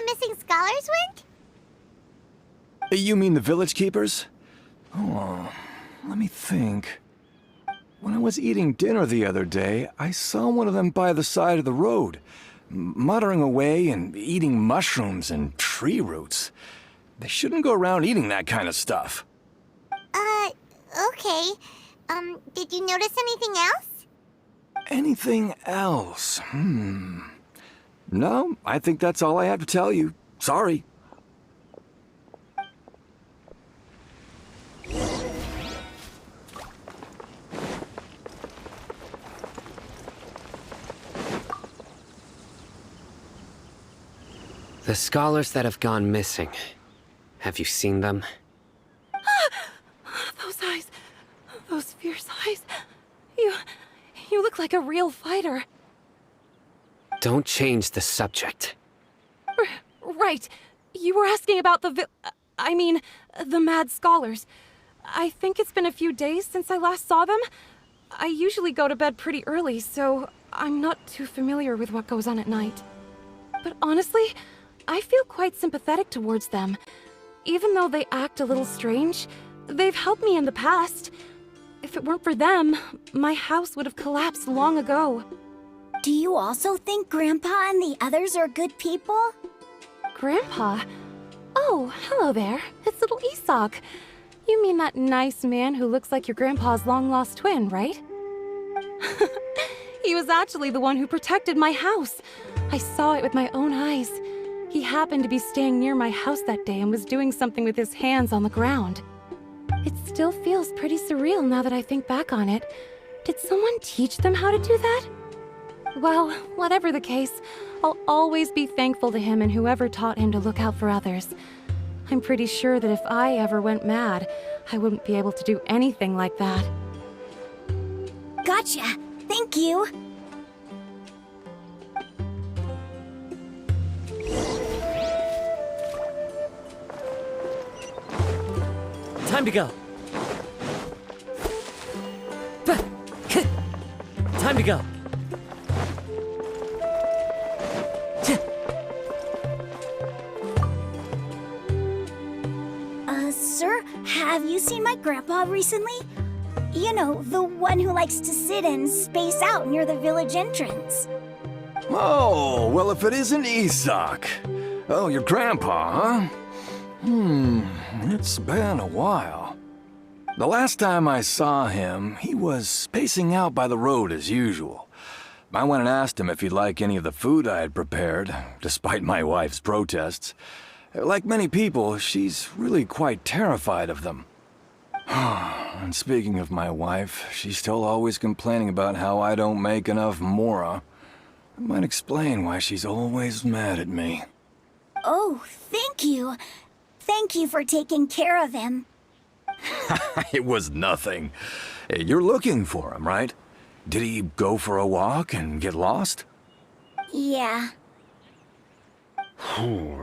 the missing scholars went? You mean the village keepers? Oh, let me think. When I was eating dinner the other day, I saw one of them by the side of the road, muttering away and eating mushrooms and tree roots. They shouldn't go around eating that kind of stuff. Okay. Did you notice anything else? Anything else? No, I think that's all I have to tell you. Sorry. The scholars that have gone missing. Have you seen them? Those eyes. Those fierce eyes. You look like a real fighter. Don't change the subject. Right. You were asking about the mad scholars. I think it's been a few days since I last saw them. I usually go to bed pretty early, so I'm not too familiar with what goes on at night. But honestly, I feel quite sympathetic towards them. Even though they act a little strange, they've helped me in the past. If it weren't for them, my house would have collapsed long ago. Do you also think Grandpa and the others are good people? Grandpa? Oh, hello there. It's little Isak. You mean that nice man who looks like your grandpa's long-lost twin, right? He was actually the one who protected my house. I saw it with my own eyes. He happened to be staying near my house that day and was doing something with his hands on the ground. It still feels pretty surreal now that I think back on it. Did someone teach them how to do that? Well, whatever the case, I'll always be thankful to him and whoever taught him to look out for others. I'm pretty sure that if I ever went mad, I wouldn't be able to do anything like that. Gotcha. Thank you. Time to go. Time to go. Sir, have you seen my grandpa recently? You know, the one who likes to sit and space out near the village entrance. Oh, well, if it isn't Isak. Oh, your grandpa, huh? It's been a while. The last time I saw him, he was spacing out by the road as usual. I went and asked him if he'd like any of the food I had prepared, despite my wife's protests. Like many people, she's really quite terrified of them. And speaking of my wife, she's still always complaining about how I don't make enough mora. That might explain why she's always mad at me. Oh, thank you. Thank you for taking care of him. It was nothing. You're looking for him, right? Did he go for a walk and get lost? Yeah.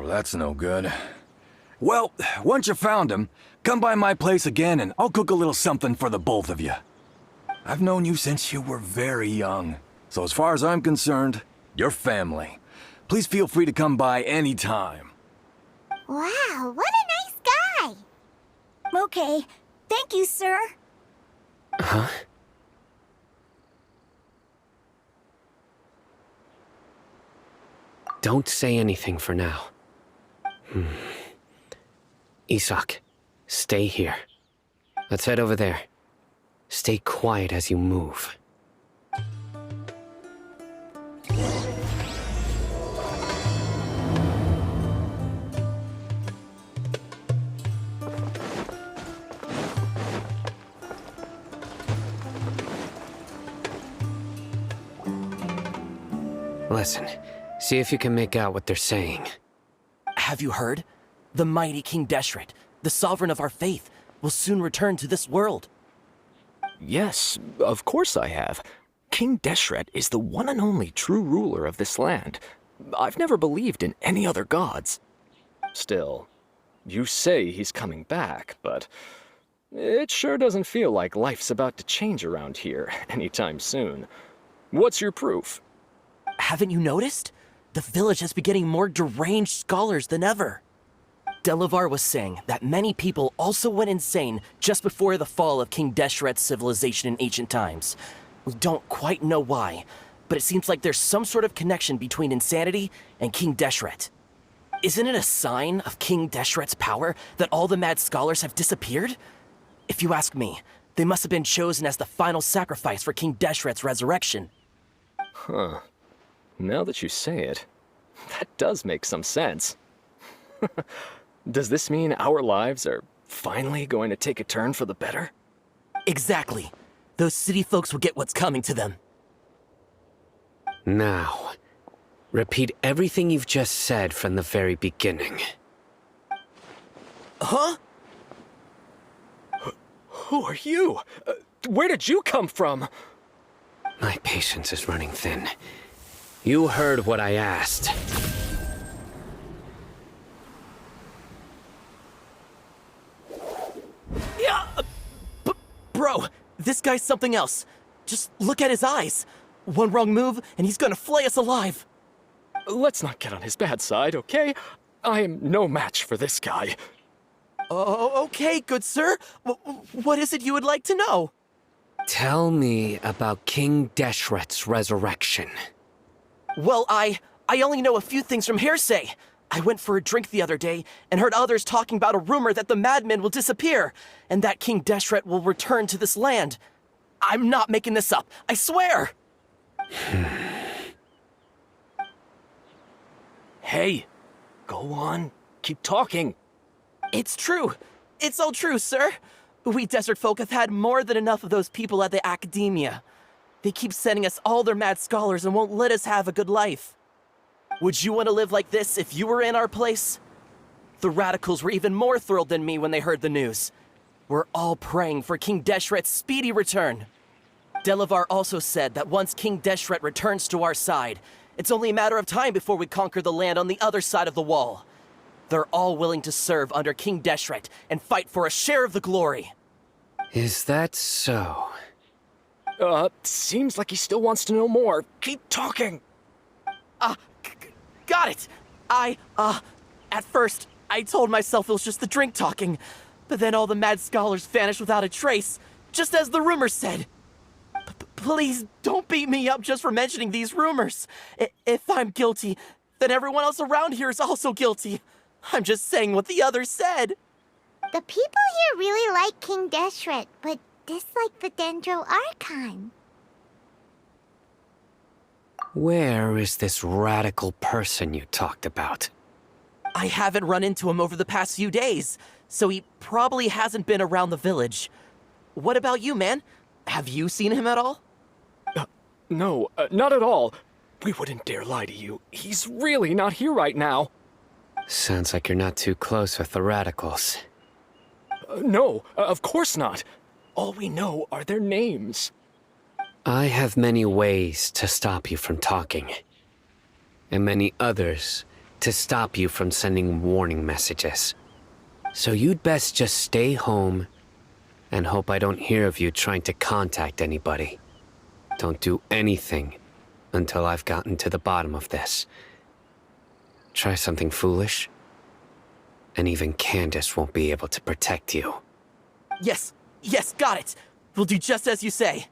That's no good. Well, once you found him, come by my place again and I'll cook a little something for the both of you. I've known you since you were very young, so as far as I'm concerned, you're family. Please feel free to come by anytime. Wow, what a nice guy! Okay, thank you, sir. Huh? Don't say anything for now. Isak, stay here. Let's head over there. Stay quiet as you move. Listen, see if you can make out what they're saying. Have you heard? The mighty King Deshret, the sovereign of our faith, will soon return to this world. Yes, of course I have. King Deshret is the one and only true ruler of this land. I've never believed in any other gods. Still, you say he's coming back, but it sure doesn't feel like life's about to change around here anytime soon. What's your proof? Haven't you noticed? The village has been getting more deranged scholars than ever. Delavar was saying that many people also went insane just before the fall of King Deshret's civilization in ancient times. We don't quite know why, but it seems like there's some sort of connection between insanity and King Deshret. Isn't it a sign of King Deshret's power that all the mad scholars have disappeared? If you ask me, they must have been chosen as the final sacrifice for King Deshret's resurrection. Huh. Now that you say it, that does make some sense. Does this mean our lives are finally going to take a turn for the better? Exactly. Those city folks will get what's coming to them. Now, repeat everything you've just said from the very beginning. Huh? Who are you? Where did you come from? My patience is running thin. You heard what I asked. Yeah, bro, this guy's something else. Just look at his eyes. One wrong move, and he's gonna flay us alive. Let's not get on his bad side, okay? I am no match for this guy. Oh, okay, good sir. What is it you would like to know? Tell me about King Deshret's resurrection. Well, I only know a few things from hearsay. I went for a drink the other day and heard others talking about a rumor that the madmen will disappear and that King Deshret will return to this land. I'm not making this up, I swear! Hey, go on. Keep talking. It's true. It's all true, sir. We desert folk have had more than enough of those people at the academia. They keep sending us all their mad scholars and won't let us have a good life. Would you want to live like this if you were in our place? The radicals were even more thrilled than me when they heard the news. We're all praying for King Deshret's speedy return. Delavar also said that once King Deshret returns to our side, it's only a matter of time before we conquer the land on the other side of the wall. They're all willing to serve under King Deshret and fight for a share of the glory. Is that so? Seems like he still wants to know more. Keep talking. Got it! At first, I told myself it was just the drink talking, but then all the mad scholars vanished without a trace, just as the rumors said. Please don't beat me up just for mentioning these rumors. If I'm guilty, then everyone else around here is also guilty. I'm just saying what the others said. The people here really like King Deshret, but dislike the Dendro Archon. Where is this radical person you talked about? I haven't run into him over the past few days, so he probably hasn't been around the village. What about you, man? Have you seen him at all? No, not at all. We wouldn't dare lie to you. He's really not here right now. Sounds like you're not too close with the radicals. No, of course not. All we know are their names. I have many ways to stop you from talking, and many others to stop you from sending warning messages. So you'd best just stay home and hope I don't hear of you trying to contact anybody. Don't do anything until I've gotten to the bottom of this. Try something foolish, and even Candace won't be able to protect you. Yes, got it. We'll do just as you say.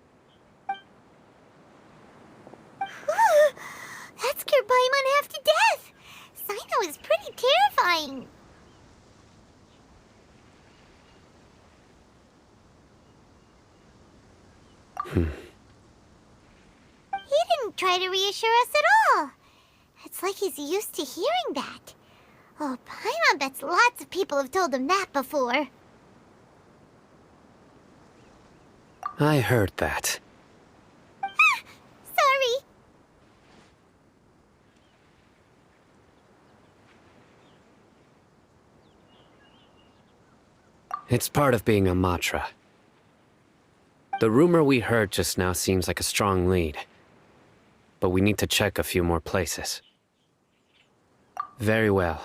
That scared Paimon half to death. Sino is pretty terrifying. He didn't try to reassure us at all. It's like he's used to hearing that. Oh, Paimon bets lots of people have told him that before. I heard that. Sorry. It's part of being a Matra. The rumor we heard just now seems like a strong lead, but we need to check a few more places. Very well.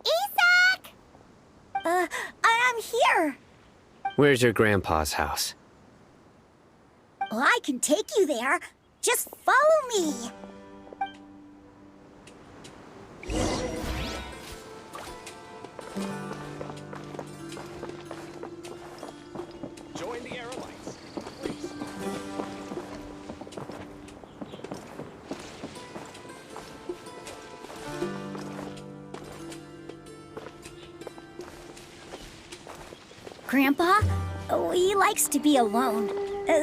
Isaac! I'm here. Where's your grandpa's house? Well, I can take you there. Just follow me. Join the aerolites, please. Grandpa? Oh, he likes to be alone.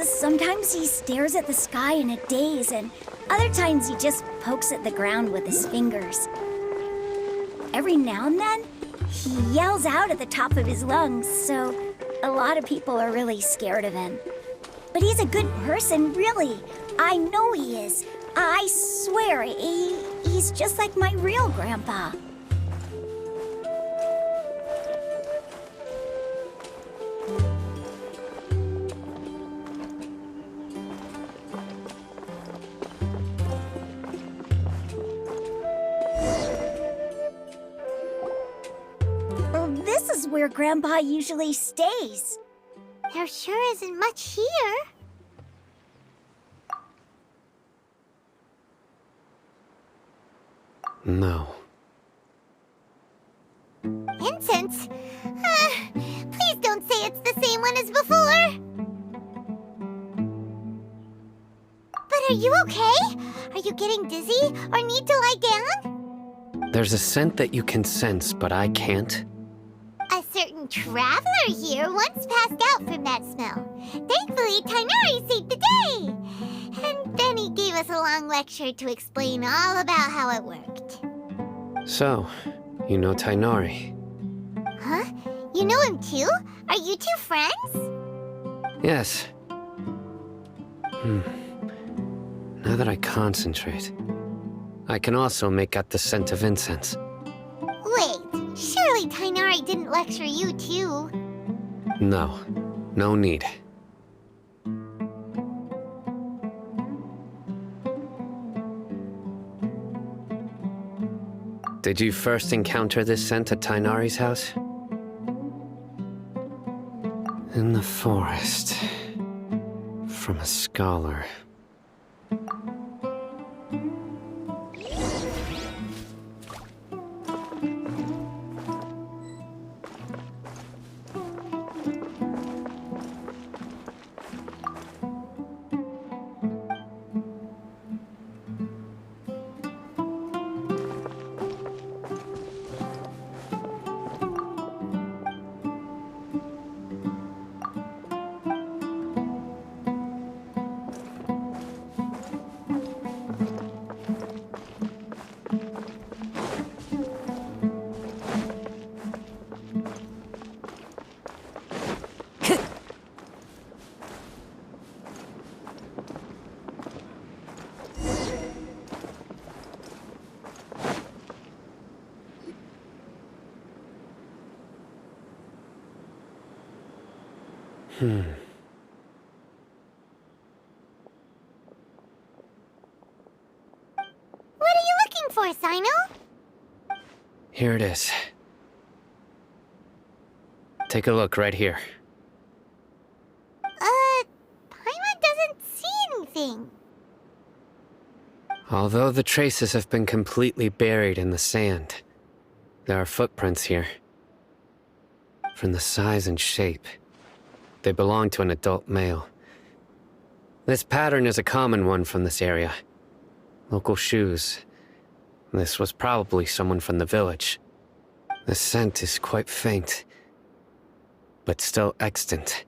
Sometimes he stares at the sky in a daze, and other times he just pokes at the ground with his fingers. Every now and then, he yells out at the top of his lungs, so a lot of people are really scared of him. But he's a good person, really. I know he is. I swear, he's just like my real grandpa. This is where Grandpa usually stays. There sure isn't much here. No. Incense? Please don't say it's the same one as before. But are you okay? Are you getting dizzy or need to lie down? There's a scent that you can sense, but I can't. A certain traveler here once passed out from that smell. Thankfully, Tainari saved the day. And then he gave us a long lecture to explain all about how it worked. So, you know Tainari? Huh? You know him too? Are you two friends? Yes. Now that I concentrate, I can also make out the scent of incense. Wait, surely Tainari didn't lecture you too? No, no need. Did you first encounter this scent at Tainari's house? In the forest. From a scholar. What are you looking for, Sino? Here it is. Take a look right here. Paimon doesn't see anything. Although the traces have been completely buried in the sand, there are footprints here. From the size and shape, they belong to an adult male. This pattern is a common one from this area. Local shoes. This was probably someone from the village. The scent is quite faint, but still extant.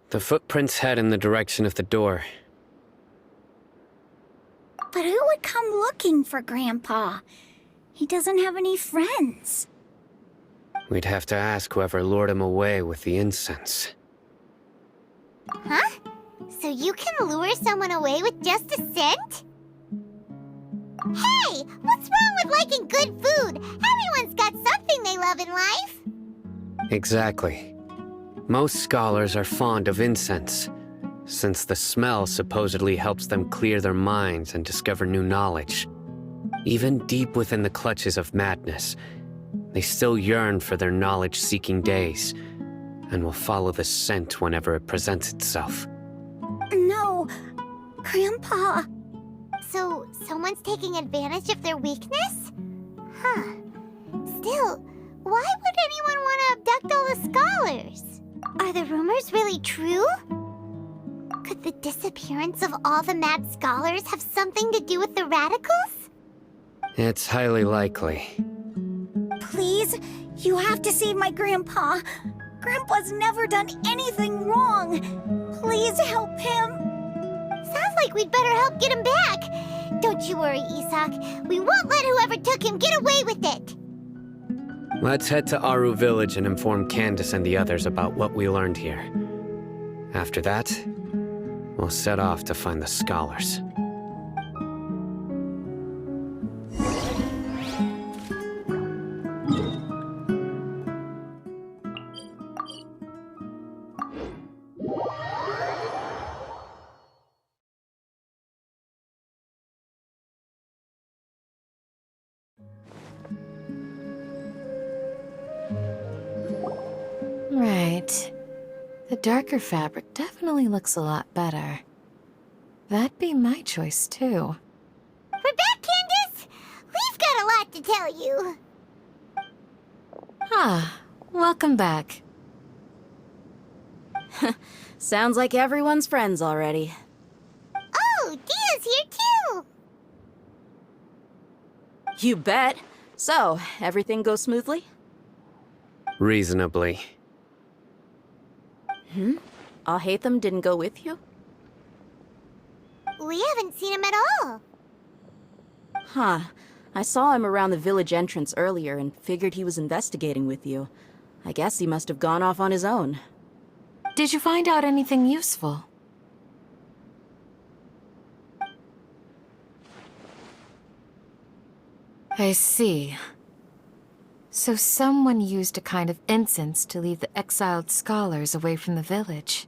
The footprints head in the direction of the door. But who would come looking for Grandpa? He doesn't have any friends. We'd have to ask whoever lured him away with the incense. Huh? So you can lure someone away with just a scent? Hey! What's wrong with liking good food? Everyone's got something they love in life. Exactly. Most scholars are fond of incense, since the smell supposedly helps them clear their minds and discover new knowledge. Even deep within the clutches of madness, they still yearn for their knowledge-seeking days, and will follow the scent whenever it presents itself. No, Grandpa. So, someone's taking advantage of their weakness? Huh. Still, why would anyone want to abduct all the scholars? Are the rumors really true? Could the disappearance of all the mad scholars have something to do with the radicals? It's highly likely. Please, you have to save my grandpa. Grandpa's never done anything wrong. Please help him. Sounds like we'd better help get him back. Don't you worry, Isak. We won't let whoever took him get away with it. Let's head to Aru Village and inform Candace and the others about what we learned here. After that, we'll set off to find the scholars. Right. The darker fabric definitely looks a lot better. That'd be my choice, too. We're back, Candace! We've got a lot to tell you. Ah, welcome back. Sounds like everyone's friends already. Oh, Dia's here too! You bet. So, everything goes smoothly? Reasonably. Hatham didn't go with you? We haven't seen him at all. Huh. I saw him around the village entrance earlier and figured he was investigating with you. I guess he must have gone off on his own. Did you find out anything useful? I see. So someone used a kind of incense to lead the exiled scholars away from the village.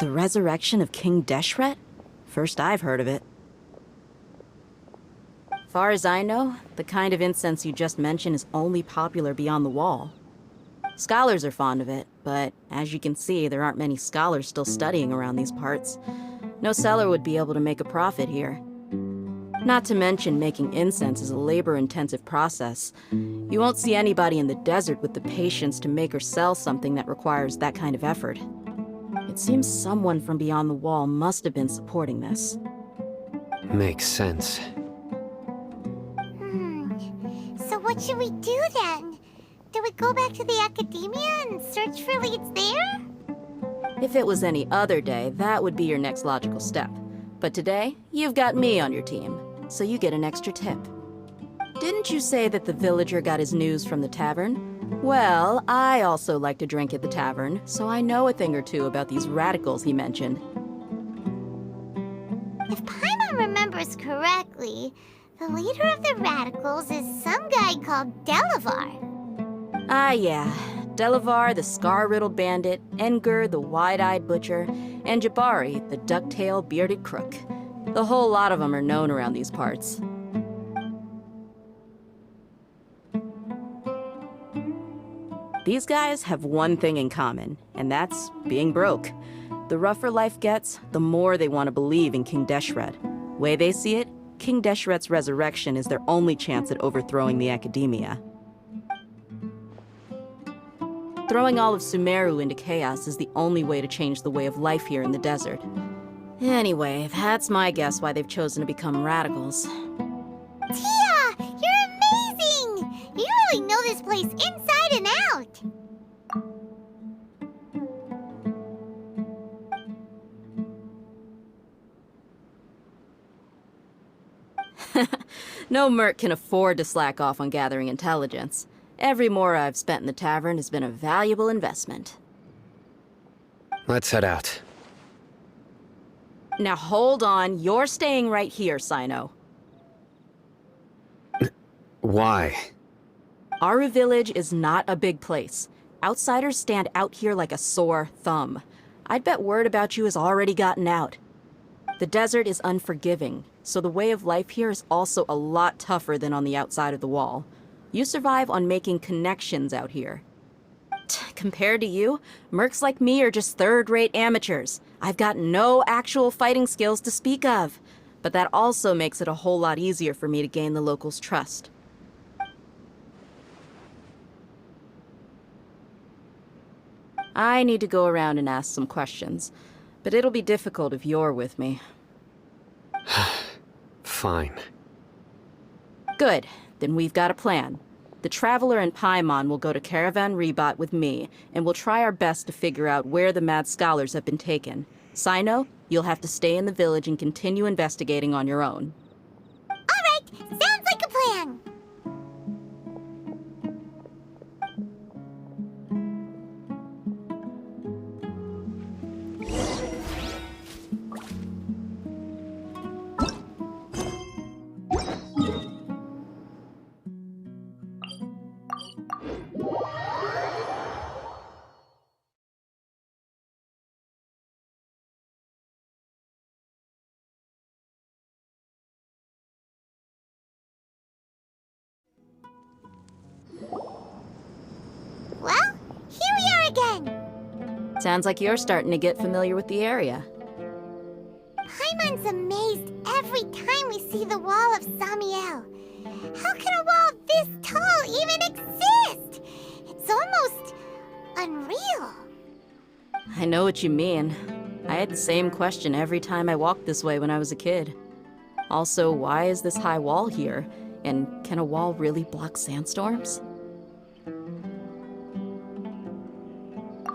The resurrection of King Deshret? First I've heard of it. Far as I know, the kind of incense you just mentioned is only popular beyond the wall. Scholars are fond of it, but as you can see, there aren't many scholars still studying around these parts. No seller would be able to make a profit here. Not to mention, making incense is a labor-intensive process. You won't see anybody in the desert with the patience to make or sell something that requires that kind of effort. It seems someone from beyond the wall must have been supporting this. Makes sense. So what should we do then? Do we go back to the academia and search for leads there? If it was any other day, that would be your next logical step. But today, you've got me on your team, so you get an extra tip. Didn't you say that the villager got his news from the tavern? Well, I also like to drink at the tavern, so I know a thing or two about these radicals he mentioned. If Paimon remembers correctly, the leader of the radicals is some guy called Delavar. Ah, yeah. Delavar, the scar-riddled bandit, Enger, the wide-eyed butcher, and Jabari, the duck-tailed bearded crook. The whole lot of them are known around these parts. These guys have one thing in common, and that's being broke. The rougher life gets, the more they want to believe in King Deshret. Way they see it, King Deshret's resurrection is their only chance at overthrowing the academia. Throwing all of Sumeru into chaos is the only way to change the way of life here in the desert. Anyway, that's my guess why they've chosen to become radicals. Tia! You're amazing! You really know this place inside and out! No merc can afford to slack off on gathering intelligence. Every mora I've spent in the tavern has been a valuable investment. Let's head out. Now hold on, you're staying right here, Sino. Why? Aru Village is not a big place. Outsiders stand out here like a sore thumb. I'd bet word about you has already gotten out. The desert is unforgiving, so the way of life here is also a lot tougher than on the outside of the wall. You survive on making connections out here. Compared to you, mercs like me are just third-rate amateurs. I've got no actual fighting skills to speak of. But that also makes it a whole lot easier for me to gain the locals' trust. I need to go around and ask some questions, but it'll be difficult if you're with me. Fine. Good. Then we've got a plan. The Traveler and Paimon will go to Caravan Rebot with me, and we'll try our best to figure out where the Mad Scholars have been taken. Sino, you'll have to stay in the village and continue investigating on your own. All right, sounds like a plan. Well, here we are again. Sounds like you're starting to get familiar with the area. Paimon's amazed every time we see the wall of Samiel. How can a wall this tall even exist? It's almost unreal. I know what you mean. I had the same question every time I walked this way when I was a kid. Also, why is this high wall here? And can a wall really block sandstorms?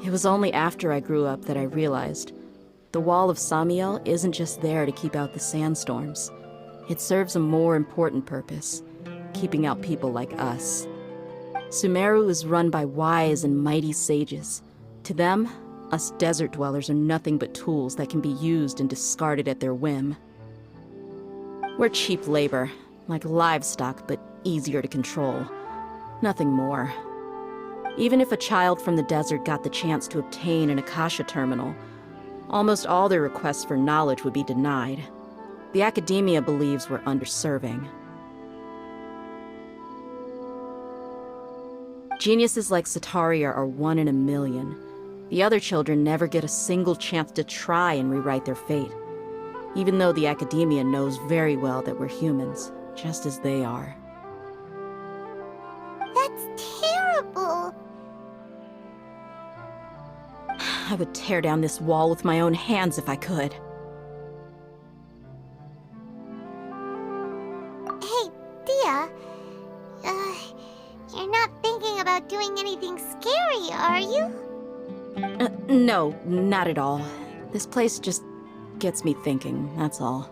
It was only after I grew up that I realized the Wall of Samiel isn't just there to keep out the sandstorms. It serves a more important purpose, keeping out people like us. Sumeru is run by wise and mighty sages. To them, us desert dwellers are nothing but tools that can be used and discarded at their whim. We're cheap labor, like livestock, but easier to control. Nothing more. Even if a child from the desert got the chance to obtain an Akasha terminal, almost all their requests for knowledge would be denied. The academia believes we're underserving. Geniuses like Sataria are 1 in a million. The other children never get a single chance to try and rewrite their fate, even though the academia knows very well that we're humans, just as they are. That's terrible. I would tear down this wall with my own hands if I could. Hey, Dia. You're not thinking about doing anything scary, are you? No, not at all. This place just gets me thinking, that's all.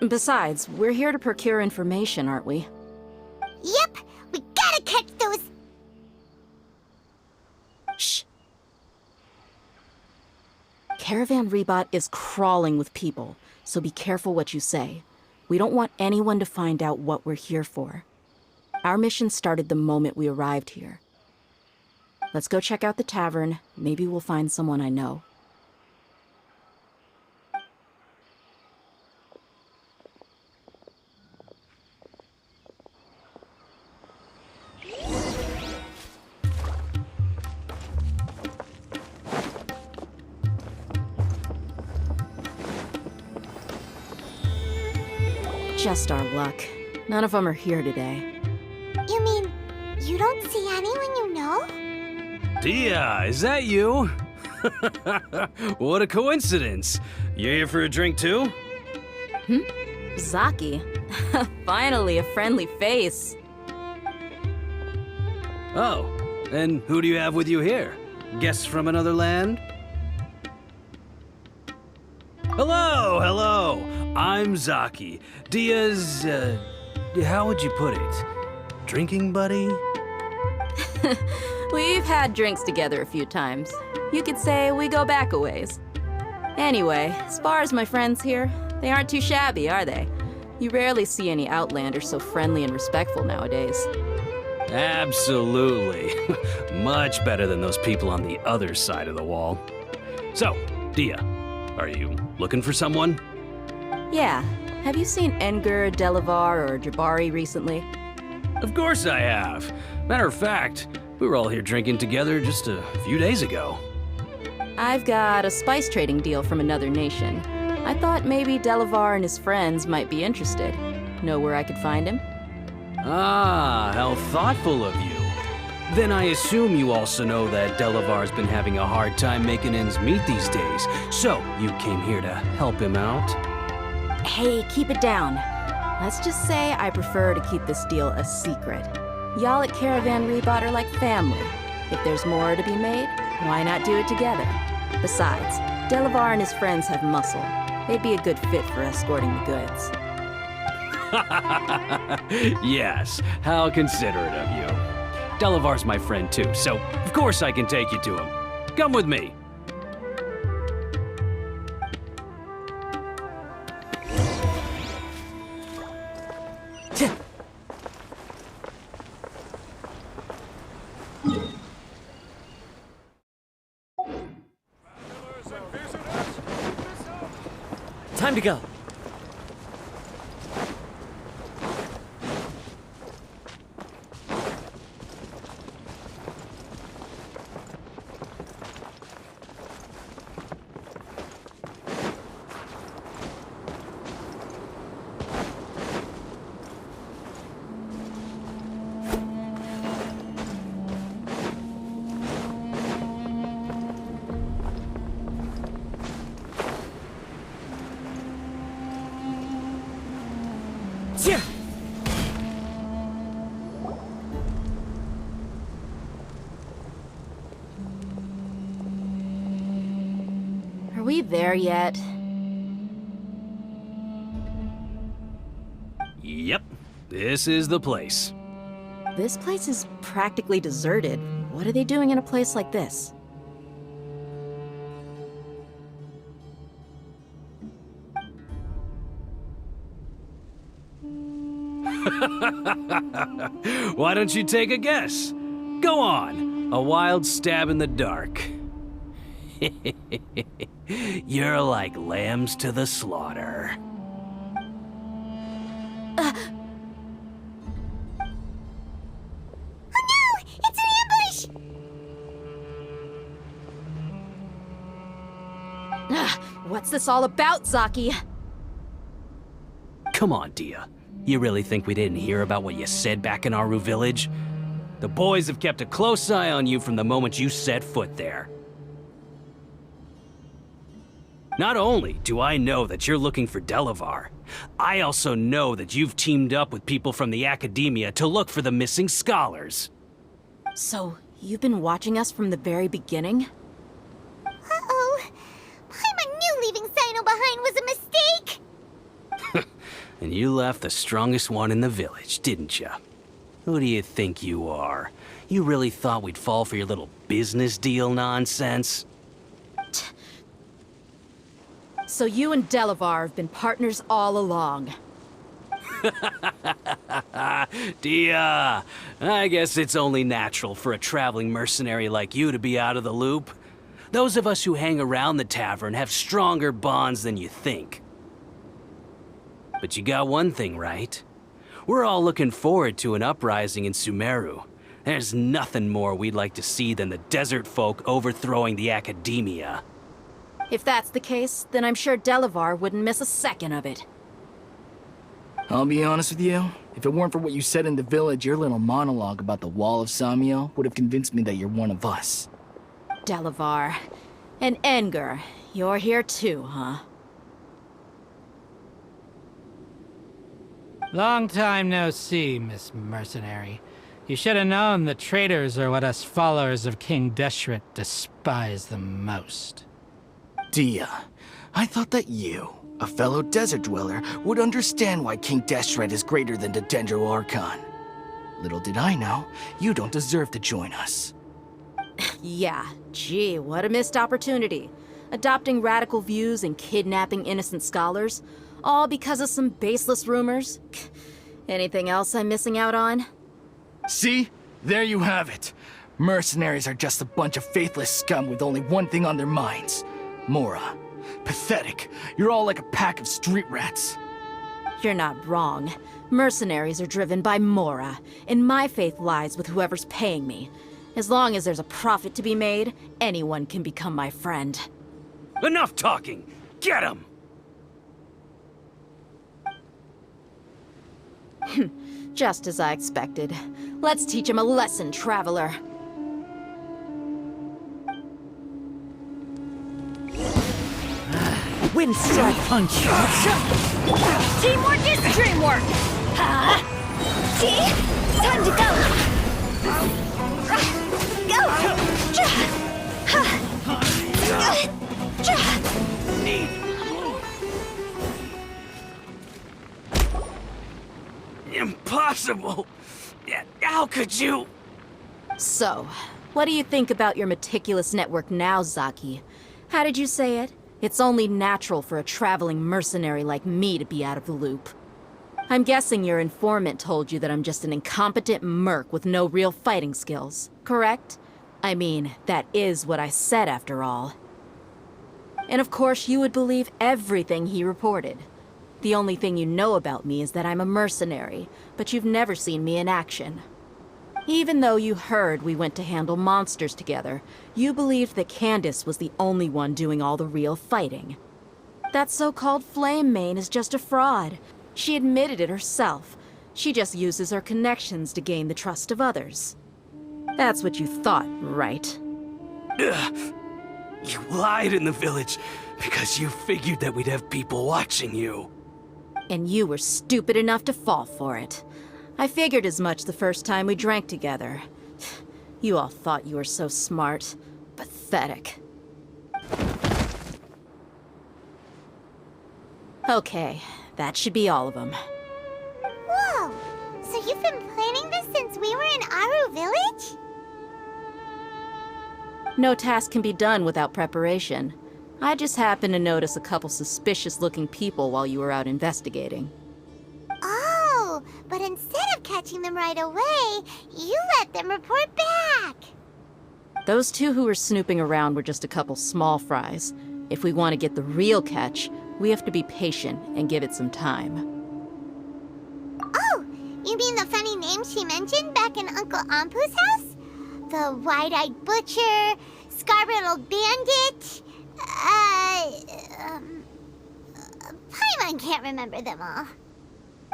Besides, we're here to procure information, aren't we? Yep, we gotta catch those. Shh. Caravan Rebot is crawling with people, so be careful what you say. We don't want anyone to find out what we're here for. Our mission started the moment we arrived here. Let's go check out the tavern. Maybe we'll find someone I know. Just our luck. None of them are here today. You mean, you don't see anyone you know? Dia, is that you? What a coincidence. You here for a drink too? Zaki. Finally, a friendly face. Oh, and who do you have with you here? Guests from another land? Hello, hello. I'm Zaki. Dia's, how would you put it? Drinking buddy? We've had drinks together a few times. You could say we go back a ways. Anyway, as far as my friends here, they aren't too shabby, are they? You rarely see any Outlanders so friendly and respectful nowadays. Absolutely. Much better than those people on the other side of the wall. So, Dia, are you looking for someone? Yeah. Have you seen Engur, Delavar, or Jabari recently? Of course I have. Matter of fact, We were all here drinking together just a few days ago. I've got a spice trading deal from another nation. I thought maybe Delavar and his friends might be interested. Know where I could find him? Ah, how thoughtful of you. Then I assume you also know that Delavar's been having a hard time making ends meet these days. So, you came here to help him out? Hey, keep it down. Let's just say I prefer to keep this deal a secret. Y'all at Caravan Rebot are like family. If there's more to be made, why not do it together? Besides, Delavar and his friends have muscle. They'd be a good fit for escorting the goods. Yes, how considerate of you. Delavar's my friend too, so of course I can take you to him. Come with me. Time to go. Are we there yet? Yep, this is the place. This place is practically deserted. What are they doing in a place like this? Why don't you take a guess? Go on, a wild stab in the dark. You're like lambs to the slaughter. It's an ambush! What's this all about, Zaki? Come on, Dia. You really think we didn't hear about what you said back in Aru village? The boys have kept a close eye on you from the moment you set foot there. Not only do I know that you're looking for Delavar, I also know that you've teamed up with people from the academia to look for the missing scholars. So, you've been watching us from the very beginning? Uh-oh. Paimon knew leaving Sino behind was a mistake! And you left the strongest one in the village, didn't you? Who do you think you are? You really thought we'd fall for your little business deal nonsense? So you and Delavar have been partners all along. Dia, I guess it's only natural for a traveling mercenary like you to be out of the loop. Those of us who hang around the tavern have stronger bonds than you think. But you got one thing right. We're all looking forward to an uprising in Sumeru. There's nothing more we'd like to see than the desert folk overthrowing the academia. If that's the case, then I'm sure Delavar wouldn't miss a second of it. I'll be honest with you. If it weren't for what you said in the village, your little monologue about the Wall of Samiel would have convinced me that you're one of us. Delavar. And Enger, you're here too, huh? Long time no see, Miss Mercenary. You should have known the traitors are what us followers of King Deshret despise the most. Dia, I thought that you, a fellow desert dweller, would understand why King Deshret is greater than the Dendro Archon. Little did I know, you don't deserve to join us. Yeah, gee, what a missed opportunity. Adopting radical views and kidnapping innocent scholars, all because of some baseless rumors. Anything else I'm missing out on? See? There you have it. Mercenaries are just a bunch of faithless scum with only one thing on their minds. Mora. Pathetic. You're all like a pack of street rats. You're not wrong. Mercenaries are driven by Mora, and my faith lies with whoever's paying me. As long as there's a profit to be made, anyone can become my friend. Enough talking! Get him! Just as I expected. Let's teach him a lesson, traveler. Wind strike punch. Teamwork is dreamwork! See? Time to go! Impossible! How could you? So, what do you think about your meticulous network now, Zaki? How did you say it? It's only natural for a traveling mercenary like me to be out of the loop. I'm guessing your informant told you that I'm just an incompetent merc with no real fighting skills, correct? I mean, that is what I said after all. And of course you would believe everything he reported. The only thing you know about me is that I'm a mercenary, but you've never seen me in action. Even though you heard we went to handle monsters together, you believed that Candace was the only one doing all the real fighting. That so-called Flame Main is just a fraud. She admitted it herself. She just uses her connections to gain the trust of others. That's what you thought, right? Ugh. You lied in the village because you figured that we'd have people watching you. And you were stupid enough to fall for it. I figured as much the first time we drank together. You all thought you were so smart. Pathetic. Okay, that should be all of them. Whoa! So you've been planning this since we were in Aru Village? No task can be done without preparation. I just happened to notice a couple suspicious-looking people while you were out investigating. Oh, but instead of catching them right away, you let them report back! Those two who were snooping around were just a couple small fries. If we want to get the real catch, we have to be patient and give it some time. Oh, you mean the funny name she mentioned back in Uncle Ampu's house? The wide-eyed butcher, scar-riddled bandit, Paimon can't remember them all.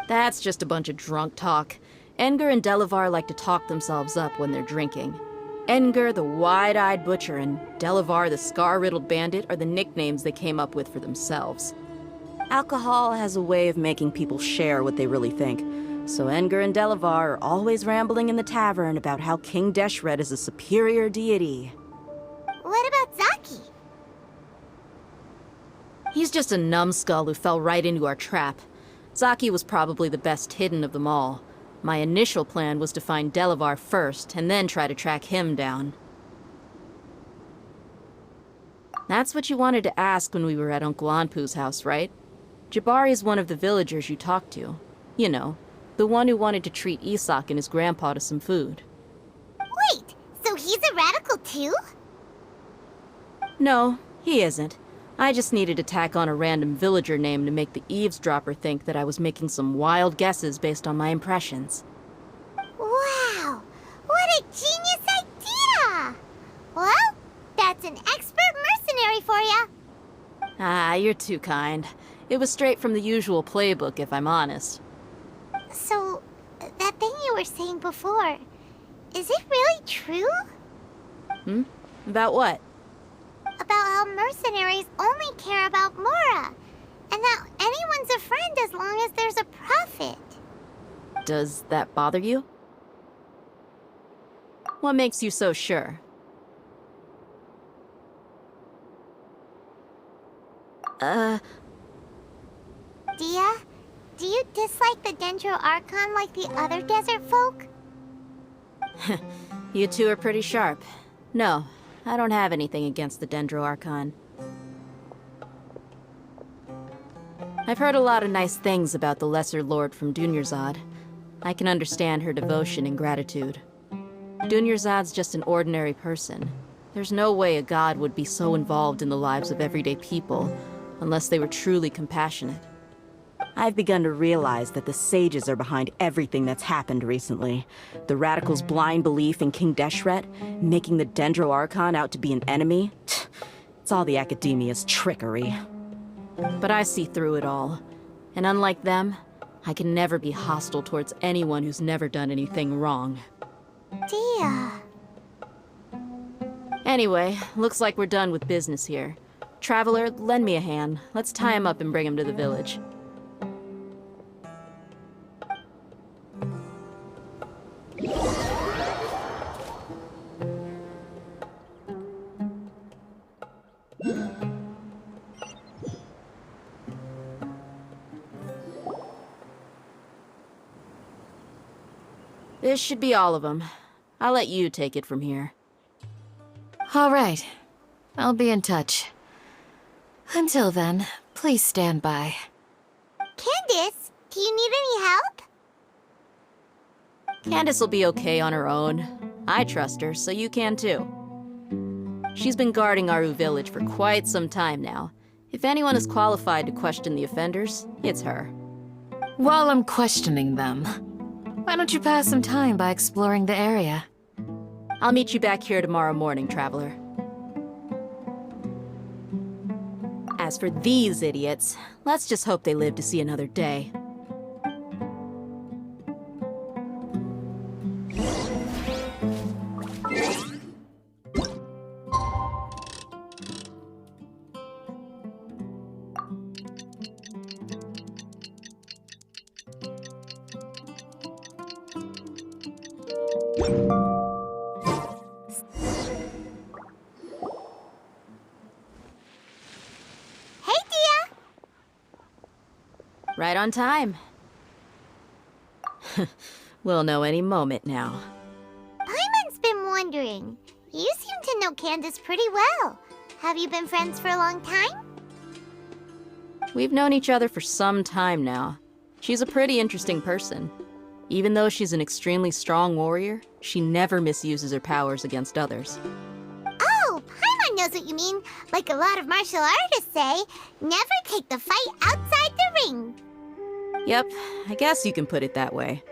That's just a bunch of drunk talk. Engar and Delavar like to talk themselves up when they're drinking. Engar, the wide-eyed butcher, and Delavar, the scar-riddled bandit, are the nicknames they came up with for themselves. Alcohol has a way of making people share what they really think, so Engar and Delavar are always rambling in the tavern about how King Deshret is a superior deity. What about Zaki? He's just a numbskull who fell right into our trap. Zaki was probably the best hidden of them all. My initial plan was to find Delavar first, and then try to track him down. That's what you wanted to ask when we were at Uncle Anpu's house, right? Jabari is one of the villagers you talked to. You know, the one who wanted to treat Isak and his grandpa to some food. Wait, so he's a radical too? No, he isn't. I just needed to tack on a random villager name to make the eavesdropper think that I was making some wild guesses based on my impressions. Wow, what a genius idea! Well, that's an expert mercenary for ya. Ah, you're too kind. It was straight from the usual playbook, if I'm honest. So, that thing you were saying before, is it really true? About what? About how mercenaries only care about Mora, and that anyone's a friend as long as there's a profit. Does that bother you? What makes you so sure? Dia, do you dislike the Dendro Archon like the other desert folk? You two are pretty sharp. No, I don't have anything against the Dendro Archon. I've heard a lot of nice things about the Lesser Lord from Dunyarzad. I can understand her devotion and gratitude. Dunyarzad's just an ordinary person. There's no way a god would be so involved in the lives of everyday people, unless they were truly compassionate. I've begun to realize that the sages are behind everything that's happened recently. The radicals' blind belief in King Deshret, making the Dendro Archon out to be an enemy. It's all the academia's trickery. But I see through it all. And unlike them, I can never be hostile towards anyone who's never done anything wrong. Dia. Anyway, looks like we're done with business here. Traveler, lend me a hand. Let's tie him up and bring him to the village. This should be all of them. I'll let you take it from here. All right. I'll be in touch. Until then, please stand by. Candace, do you need any help? Candace will be okay on her own. I trust her, so you can too. She's been guarding Aru village for quite some time now. If anyone is qualified to question the offenders, it's her. While I'm questioning them, why don't you pass some time by exploring the area? I'll meet you back here tomorrow morning, Traveler. As for these idiots, let's just hope they live to see another day. Right on time. We'll know any moment now. Paimon's been wondering. You seem to know Candace pretty well. Have you been friends for a long time? We've known each other for some time now. She's a pretty interesting person. Even though she's an extremely strong warrior, she never misuses her powers against others. Oh, Paimon knows what you mean. Like a lot of martial artists say, never take the fight outside the ring. Yep, I guess you can put it that way.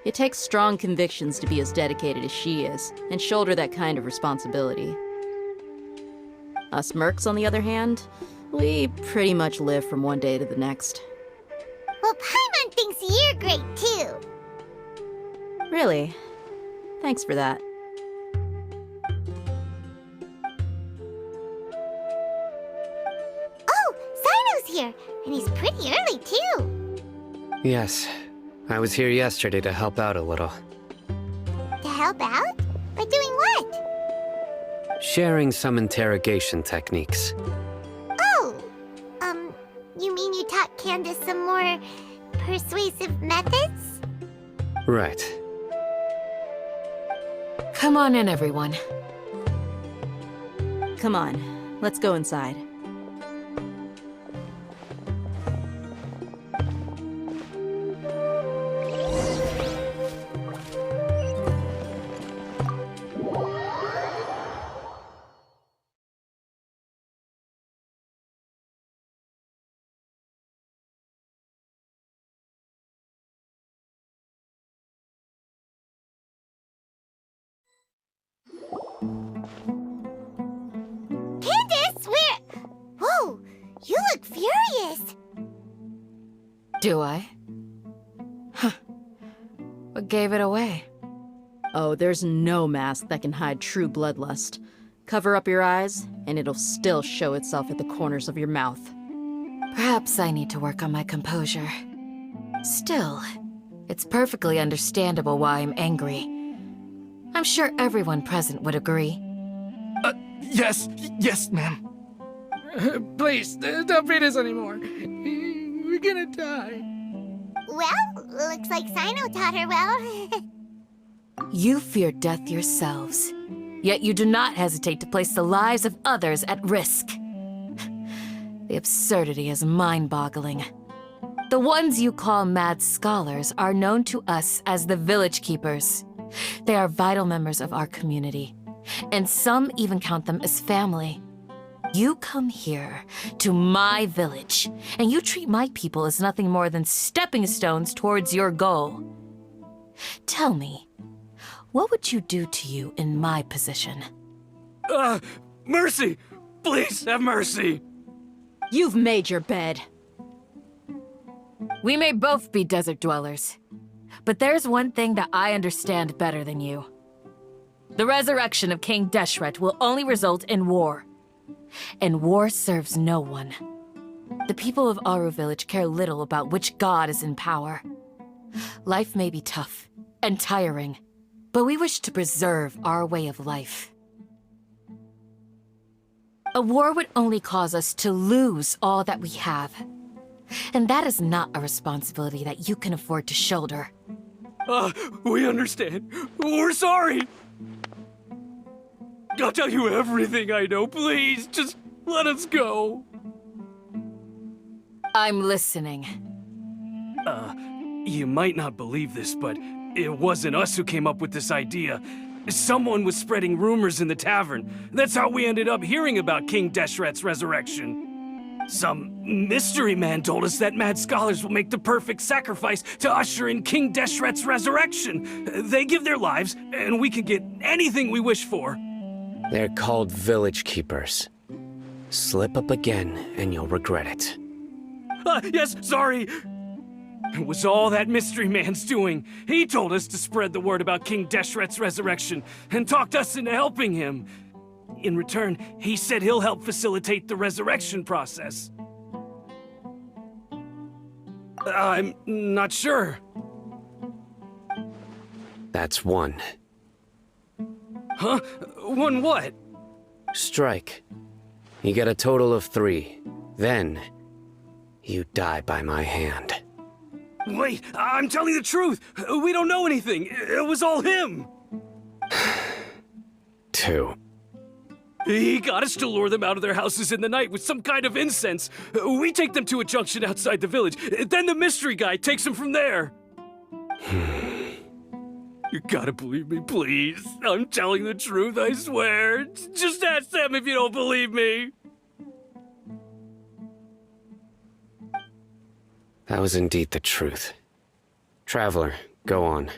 It takes strong convictions to be as dedicated as she is, and shoulder that kind of responsibility. Us mercs, on the other hand, we pretty much live from one day to the next. Well, Paimon thinks you're great, too. Really? Thanks for that. Oh, Sino's here, and he's pretty early, too. Yes. I was here yesterday to help out a little. To help out? By doing what? Sharing some interrogation techniques. Oh, you mean you taught Candace some more persuasive methods? Right. Come on in, everyone. Come on, let's go inside. Candace, where? Whoa, you look furious. Do I? Huh. What gave it away? Oh, there's no mask that can hide true bloodlust. Cover up your eyes, and it'll still show itself at the corners of your mouth. Perhaps I need to work on my composure. Still, it's perfectly understandable why I'm angry. I'm sure everyone present would agree. Yes, ma'am. Please, don't beat us anymore. We're gonna die. Well, looks like Sino taught her well. You fear death yourselves, yet you do not hesitate to place the lives of others at risk. The absurdity is mind-boggling. The ones you call mad scholars are known to us as the Village Keepers. They are vital members of our community, and some even count them as family. You come here to my village, and you treat my people as nothing more than stepping stones towards your goal. Tell me, what would you do to you in my position? Mercy! Please have mercy! You've made your bed. We may both be desert dwellers, but there's one thing that I understand better than you. The resurrection of King Deshret will only result in war. And war serves no one. The people of Aru Village care little about which god is in power. Life may be tough and tiring, but we wish to preserve our way of life. A war would only cause us to lose all that we have. And that is not a responsibility that you can afford to shoulder. We understand. We're sorry! I'll tell you everything I know, please. Just let us go. I'm listening. You might not believe this, but it wasn't us who came up with this idea. Someone was spreading rumors in the tavern. That's how we ended up hearing about King Deshret's resurrection. Some mystery man told us that mad scholars will make the perfect sacrifice to usher in King Deshret's resurrection. They give their lives, and we can get anything we wish for. They're called village keepers. Slip up again, and you'll regret it. Yes, sorry. It was all that mystery man's doing. He told us to spread the word about King Deshret's resurrection and talked us into helping him. In return, he said he'll help facilitate the resurrection process. I'm not sure. That's one. Huh? One what? Strike. You get a total of 3. Then, you die by my hand. Wait, I'm telling the truth. We don't know anything. It was all him. 2. He got us to lure them out of their houses in the night with some kind of incense. We take them to a junction outside the village. Then the mystery guy takes them from there. You gotta believe me, please. I'm telling the truth, I swear. Just ask them if you don't believe me. That was indeed the truth. Traveler, go on.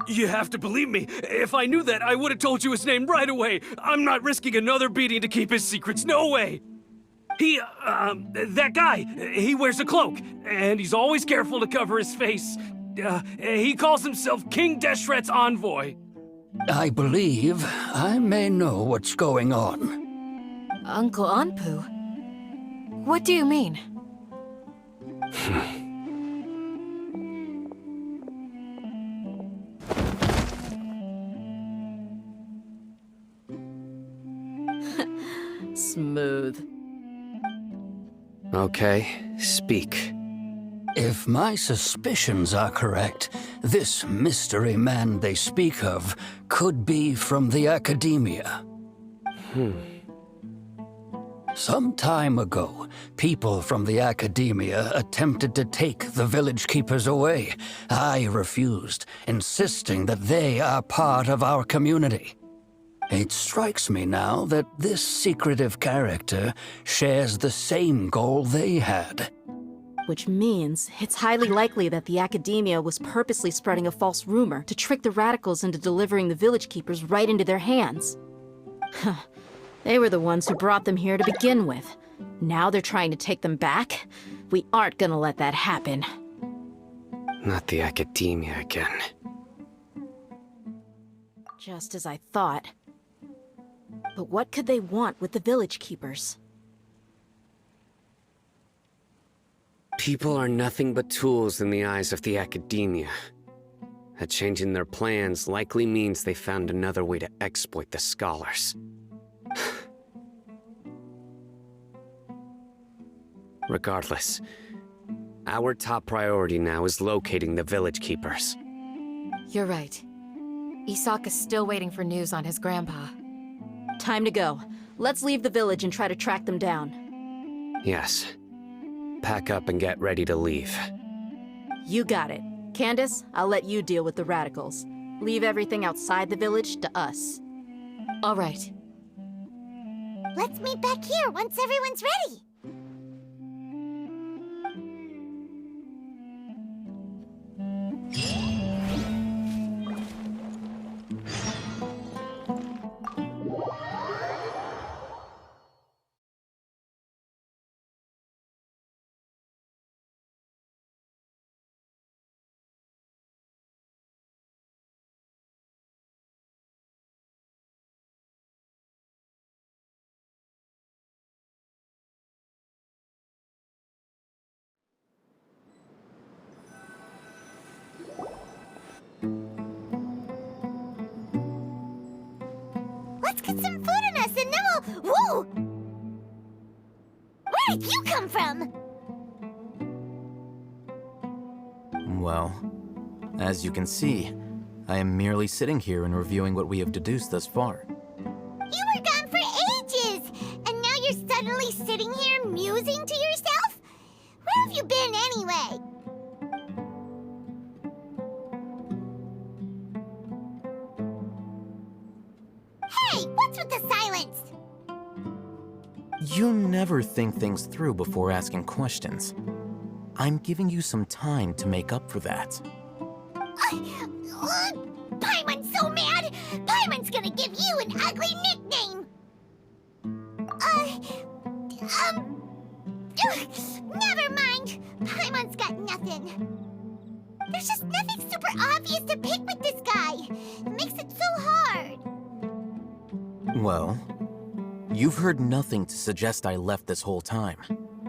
You have to believe me. If I knew that, I would have told you his name right away. I'm not risking another beating to keep his secrets. No way. That guy, he wears a cloak, and he's always careful to cover his face. He calls himself King Deshret's envoy. I believe I may know what's going on. Uncle Anpu? What do you mean? Smooth. Okay, speak. If my suspicions are correct, this mystery man they speak of could be from the academia. Some time ago, people from the academia attempted to take the village keepers away. I refused, insisting that they are part of our community. It strikes me now that this secretive character shares the same goal they had. Which means it's highly likely that the academia was purposely spreading a false rumor to trick the radicals into delivering the village keepers right into their hands. They were the ones who brought them here to begin with. Now they're trying to take them back? We aren't gonna let that happen. Not the academia again. Just as I thought. But what could they want with the village keepers? People are nothing but tools in the eyes of the academia. A change in their plans likely means they found another way to exploit the scholars. Regardless, our top priority now is locating the village keepers. You're right. Isak is still waiting for news on his grandpa. Time to go. Let's leave the village and try to track them down. Yes. Pack up and get ready to leave. You got it. Candace, I'll let you deal with the radicals. Leave everything outside the village to us. All right. Let's meet back here once everyone's ready. Let's get some food in us and then we'll... Whoa! Where did you come from? Well, as you can see, I am merely sitting here and reviewing what we have deduced thus far. You were gone for ages! And now you're suddenly sitting here musing to yourself? Where have you been anyway? Hey, what's with the silence? You never think things through before asking questions. I'm giving you some time to make up for that. Paimon's so mad! Paimon's gonna give you an ugly nickname! Never mind. Paimon's got nothing. There's just nothing super obvious to pick with this guy. It makes it so hard. Well, you've heard nothing to suggest I left this whole time.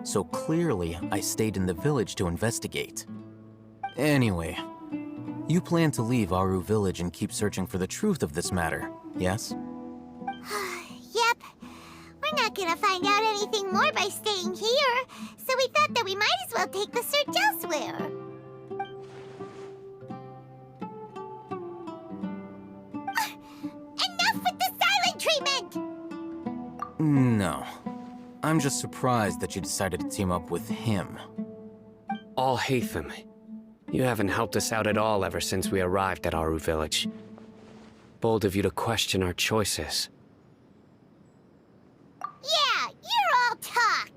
So clearly, I stayed in the village to investigate. Anyway, you plan to leave Aru Village and keep searching for the truth of this matter, yes? Yep. We're not gonna find out anything more by staying here, so we thought that we might as well take the search elsewhere. Enough with the silent treatment! No. I'm just surprised that you decided to team up with him. Al-Haytham, you haven't helped us out at all ever since we arrived at Aru Village. Bold of you to question our choices. Yeah, you're all talk!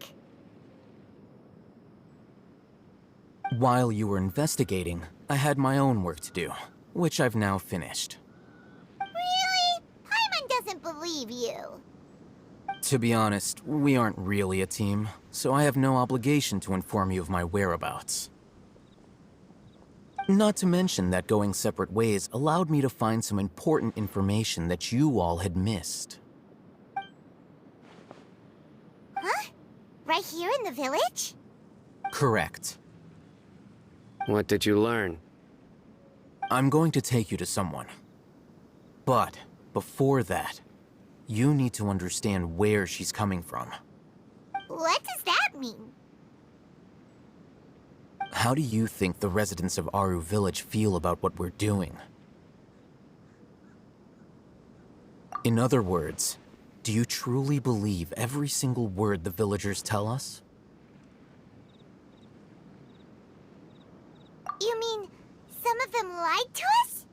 While you were investigating, I had my own work to do, which I've now finished. Really? Paimon doesn't believe you. To be honest, we aren't really a team, so I have no obligation to inform you of my whereabouts. Not to mention that going separate ways allowed me to find some important information that you all had missed. Huh? Right here in the village? Correct. What did you learn? I'm going to take you to someone. But before that, you need to understand where she's coming from. What does that mean? How do you think the residents of Aru Village feel about what we're doing? In other words, do you truly believe every single word the villagers tell us? You mean, some of them lied to us?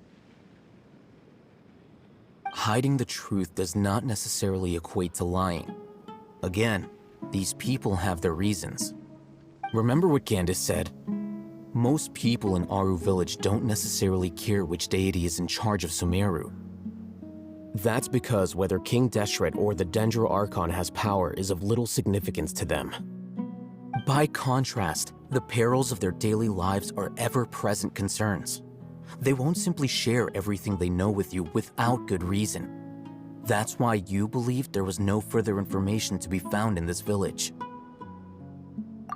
Hiding the truth does not necessarily equate to lying. Again, these people have their reasons. Remember what Candace said? Most people in Aru Village don't necessarily care which deity is in charge of Sumeru. That's because whether King Deshret or the Dendro Archon has power is of little significance to them. By contrast, the perils of their daily lives are ever-present concerns. They won't simply share everything they know with you without good reason. That's why you believed there was no further information to be found in this village.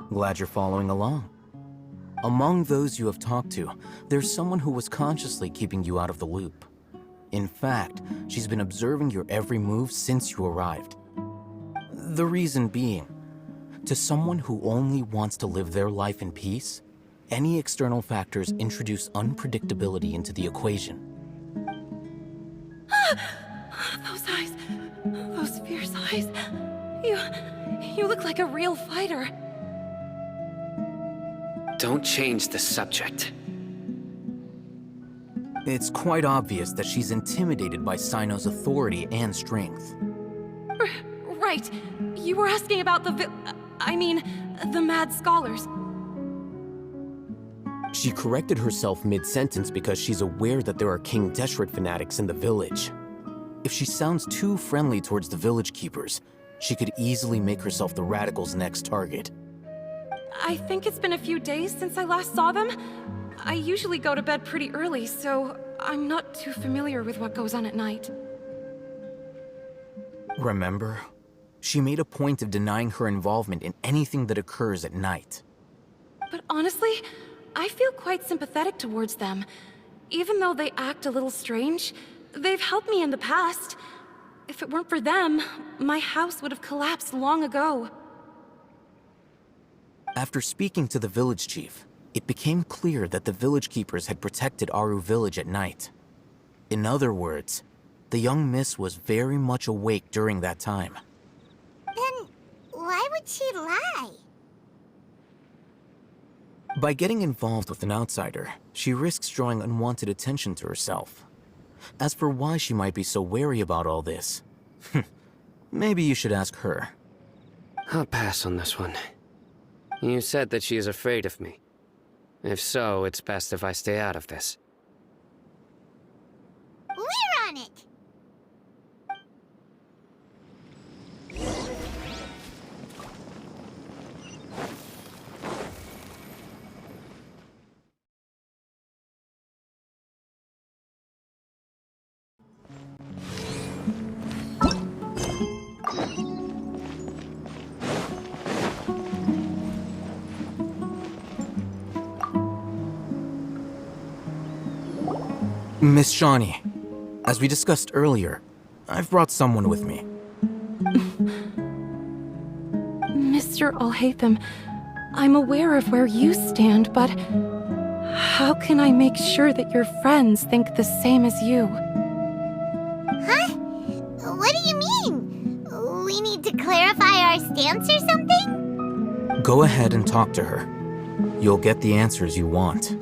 Glad you're following along. Among those you have talked to, there's someone who was consciously keeping you out of the loop. In fact, she's been observing your every move since you arrived. The reason being, to someone who only wants to live their life in peace, any external factors introduce unpredictability into the equation. Those eyes. Those fierce eyes. You look like a real fighter. Don't change the subject. It's quite obvious that she's intimidated by Sino's authority and strength. Right. You were asking about the mad scholars. She corrected herself mid-sentence because she's aware that there are King Deshret fanatics in the village. If she sounds too friendly towards the village keepers, she could easily make herself the radicals' next target. I think it's been a few days since I last saw them. I usually go to bed pretty early, so I'm not too familiar with what goes on at night. Remember? She made a point of denying her involvement in anything that occurs at night. But honestly, I feel quite sympathetic towards them. Even though they act a little strange, they've helped me in the past. If it weren't for them, my house would have collapsed long ago. After speaking to the village chief, it became clear that the village keepers had protected Aru village at night. In other words, the young miss was very much awake during that time. Then why would she lie? By getting involved with an outsider, she risks drawing unwanted attention to herself. As for why she might be so wary about all this, maybe you should ask her. I'll pass on this one. You said that she is afraid of me. If so, it's best if I stay out of this. We're on it! Miss Shawnee, as we discussed earlier, I've brought someone with me. Mr. Alhaitham, I'm aware of where you stand, but how can I make sure that your friends think the same as you? Huh? What do you mean? We need to clarify our stance or something? Go ahead and talk to her. You'll get the answers you want.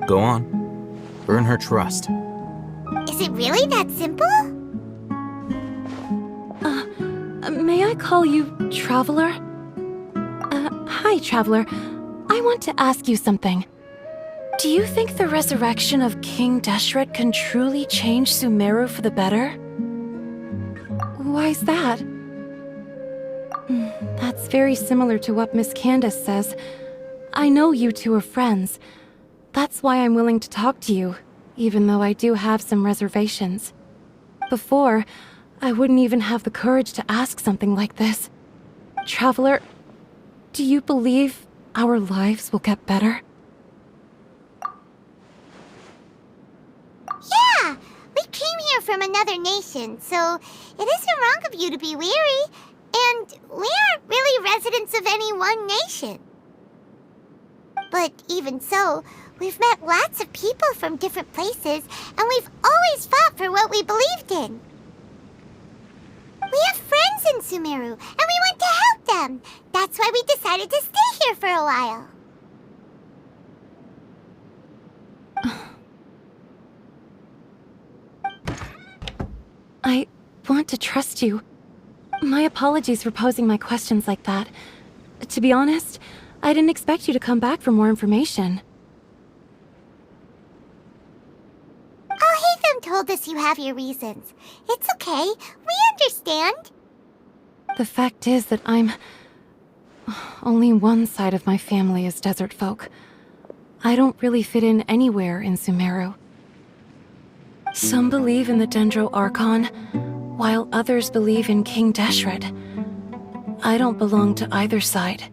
Go on. Earn her trust. Is it really that simple? May I call you Traveler? Hi, Traveler. I want to ask you something. Do you think the resurrection of King Deshret can truly change Sumeru for the better? Why's that? That's very similar to what Miss Candace says. I know you two are friends. That's why I'm willing to talk to you, even though I do have some reservations. Before, I wouldn't even have the courage to ask something like this. Traveler, do you believe our lives will get better? Yeah! We came here from another nation, so it isn't wrong of you to be weary. And we aren't really residents of any one nation. But even so, we've met lots of people from different places, and we've always fought for what we believed in. We have friends in Sumeru, and we want to help them. That's why we decided to stay here for a while. I want to trust you. My apologies for posing my questions like that. To be honest, I didn't expect you to come back for more information. Alhaitham told us you have your reasons. It's okay. We understand. The fact is that only one side of my family is desert folk. I don't really fit in anywhere in Sumeru. Some believe in the Dendro Archon, while others believe in King Deshret. I don't belong to either side,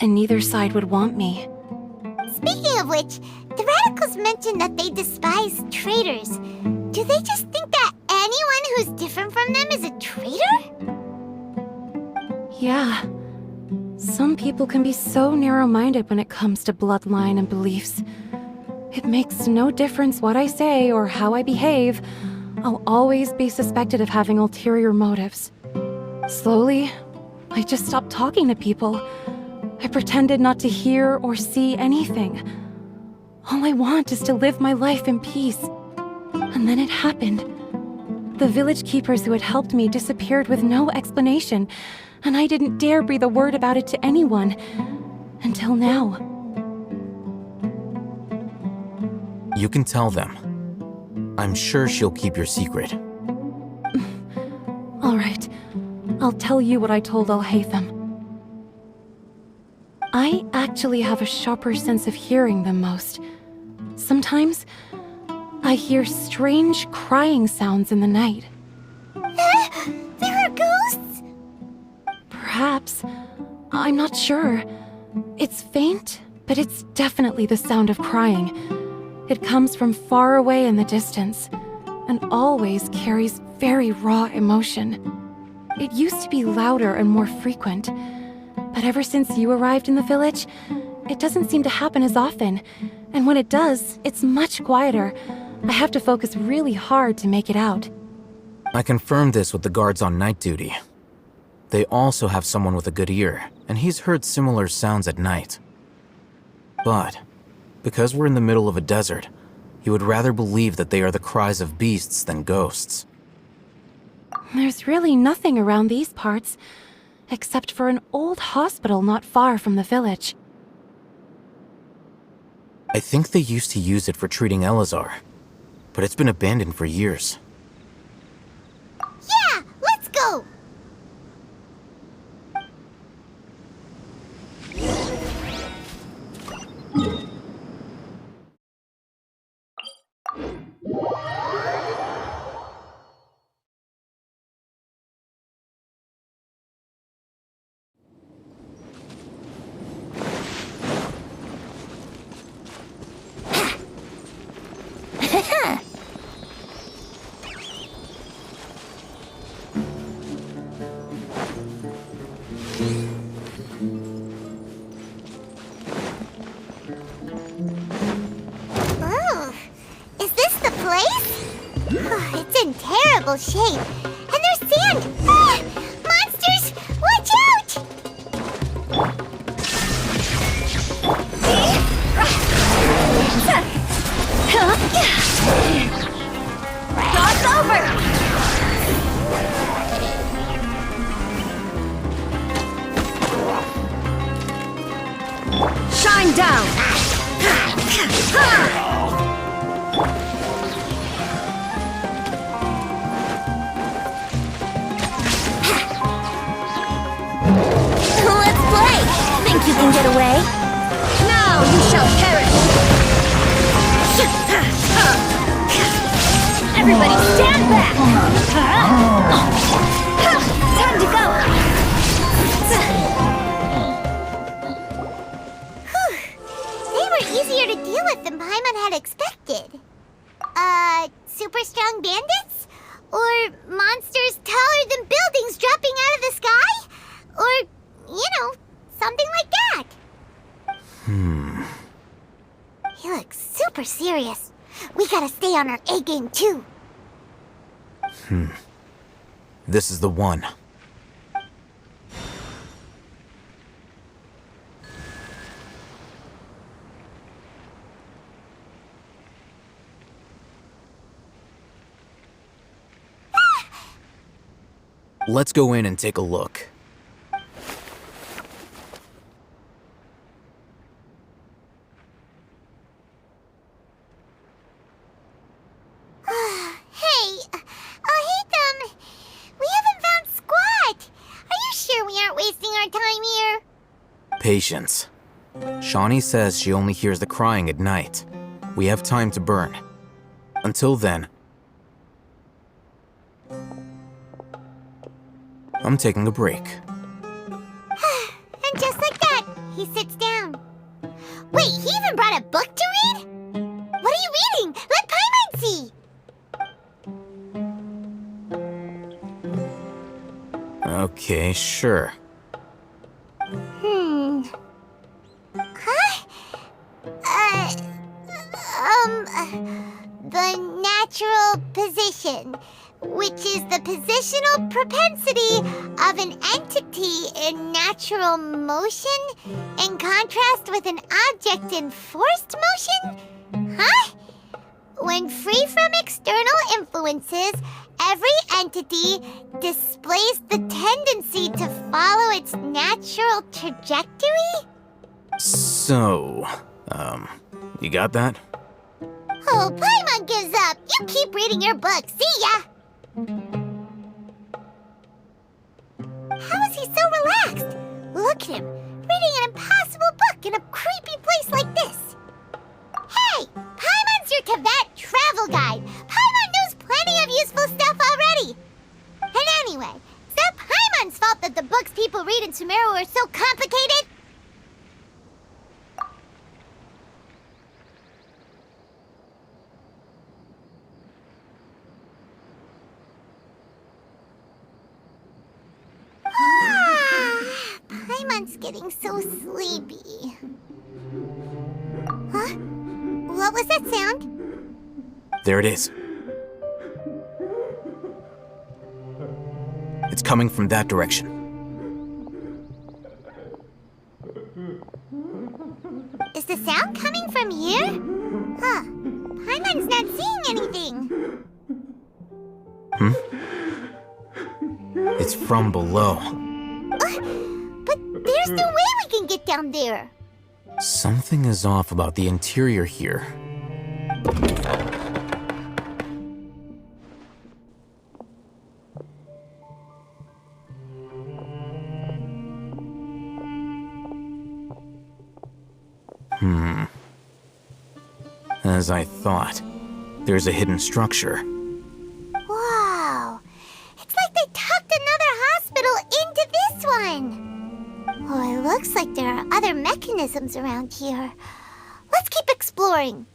and neither side would want me. Speaking of which, the radicals mentioned that they despise traitors. Do they just think that anyone who's different from them is a traitor? Yeah. Some people can be so narrow-minded when it comes to bloodline and beliefs. It makes no difference what I say or how I behave. I'll always be suspected of having ulterior motives. Slowly, I just stopped talking to people. I pretended not to hear or see anything. All I want is to live my life in peace. And then it happened. The village keepers who had helped me disappeared with no explanation, and I didn't dare breathe a word about it to anyone. Until now. You can tell them. I'm sure she'll keep your secret. All right. I'll tell you what I told Al-Haytham. I actually have a sharper sense of hearing than most. Sometimes, I hear strange crying sounds in the night. There are ghosts? Perhaps. I'm not sure. It's faint, but it's definitely the sound of crying. It comes from far away in the distance, and always carries very raw emotion. It used to be louder and more frequent, but ever since you arrived in the village, it doesn't seem to happen as often, and when it does, it's much quieter. I have to focus really hard to make it out. I confirmed this with the guards on night duty. They also have someone with a good ear, and he's heard similar sounds at night. But, because we're in the middle of a desert, he would rather believe that they are the cries of beasts than ghosts. There's really nothing around these parts, except for an old hospital not far from the village. I think they used to use it for treating Elazar, but it's been abandoned for years. Yeah, let's go! It's in terrible shape. And there's sand! Ah! Monsters! Watch out! Cross over! Shine down! You can get away. Now you shall perish. Everybody stand back. Time to go. They were easier to deal with than Paimon had expected. Super strong bandits? Or monsters taller than buildings dropping out of the sky? Or, something like that. He looks super serious. We gotta stay on our A game too. This is the one. Let's go in and take a look. Patience. Shawnee says she only hears the crying at night. We have time to burn. Until then, I'm taking a break. And just like that, he sits down. Wait, he even brought a book to read? What are you reading? Let Paimon see! Okay, sure. The natural position, which is the positional propensity of an entity in natural motion in contrast with an object in forced motion? Huh? when free from external influences, every entity displays the tendency to follow its natural trajectory? So, you got that? Oh, Paimon gives up. You keep reading your book. See ya! How is he so relaxed? Look at him, reading an impossible book in a creepy place like this. Hey! Paimon's your Tibet travel guide. Paimon knows plenty of useful stuff already. And anyway, is that Paimon's fault that the books people read in Sumeru are so complicated? Paimon's getting so sleepy. Huh? What was that sound? There it is. It's coming from that direction. Is the sound coming from here? Huh. Paimon's not seeing anything. It's from below. But there's no way we can get down there. Something is off about the interior here. As I thought, there's a hidden structure. Wow. It's like they tucked another hospital into this one. Oh, it looks like there are other mechanisms around here. Let's keep exploring.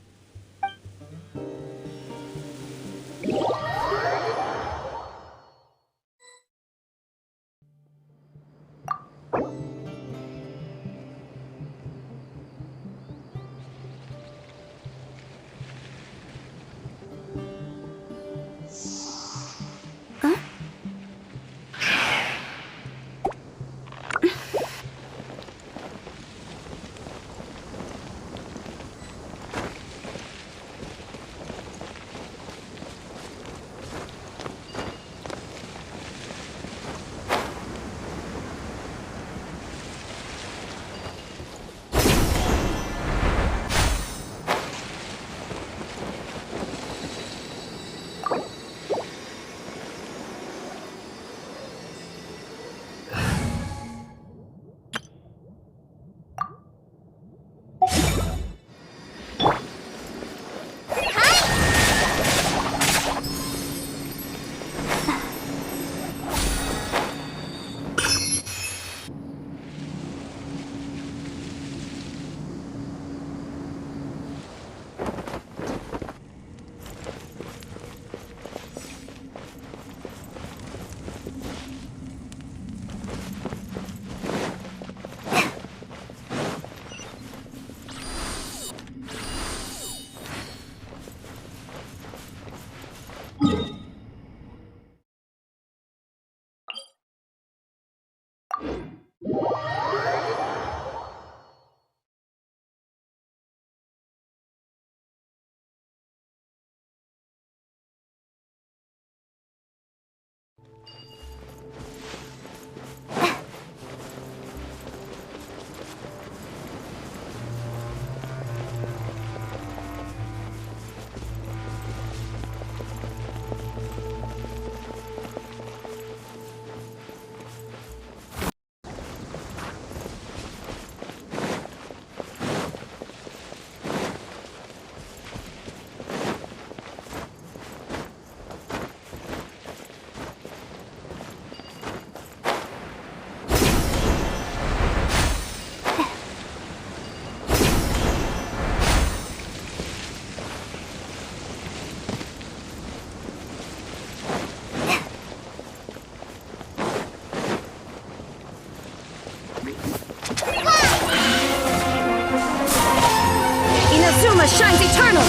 Shines eternal!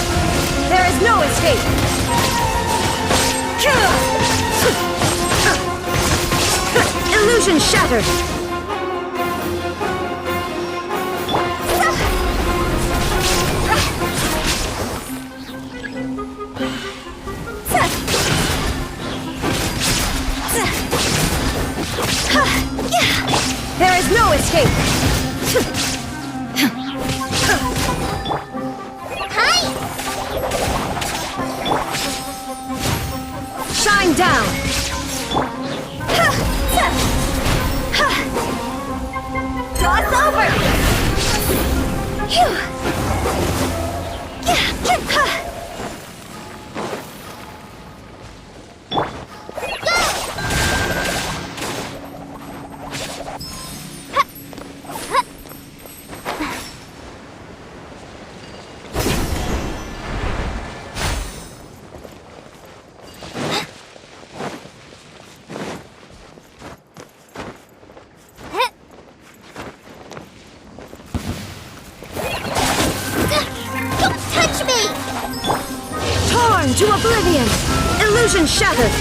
There is no escape! Illusion shattered! to oblivion! Illusion shattered!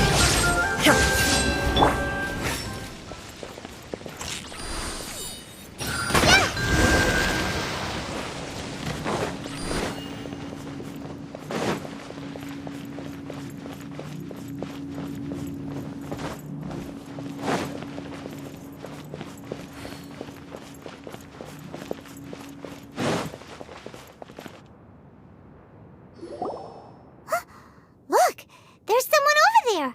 Look! There's someone over there!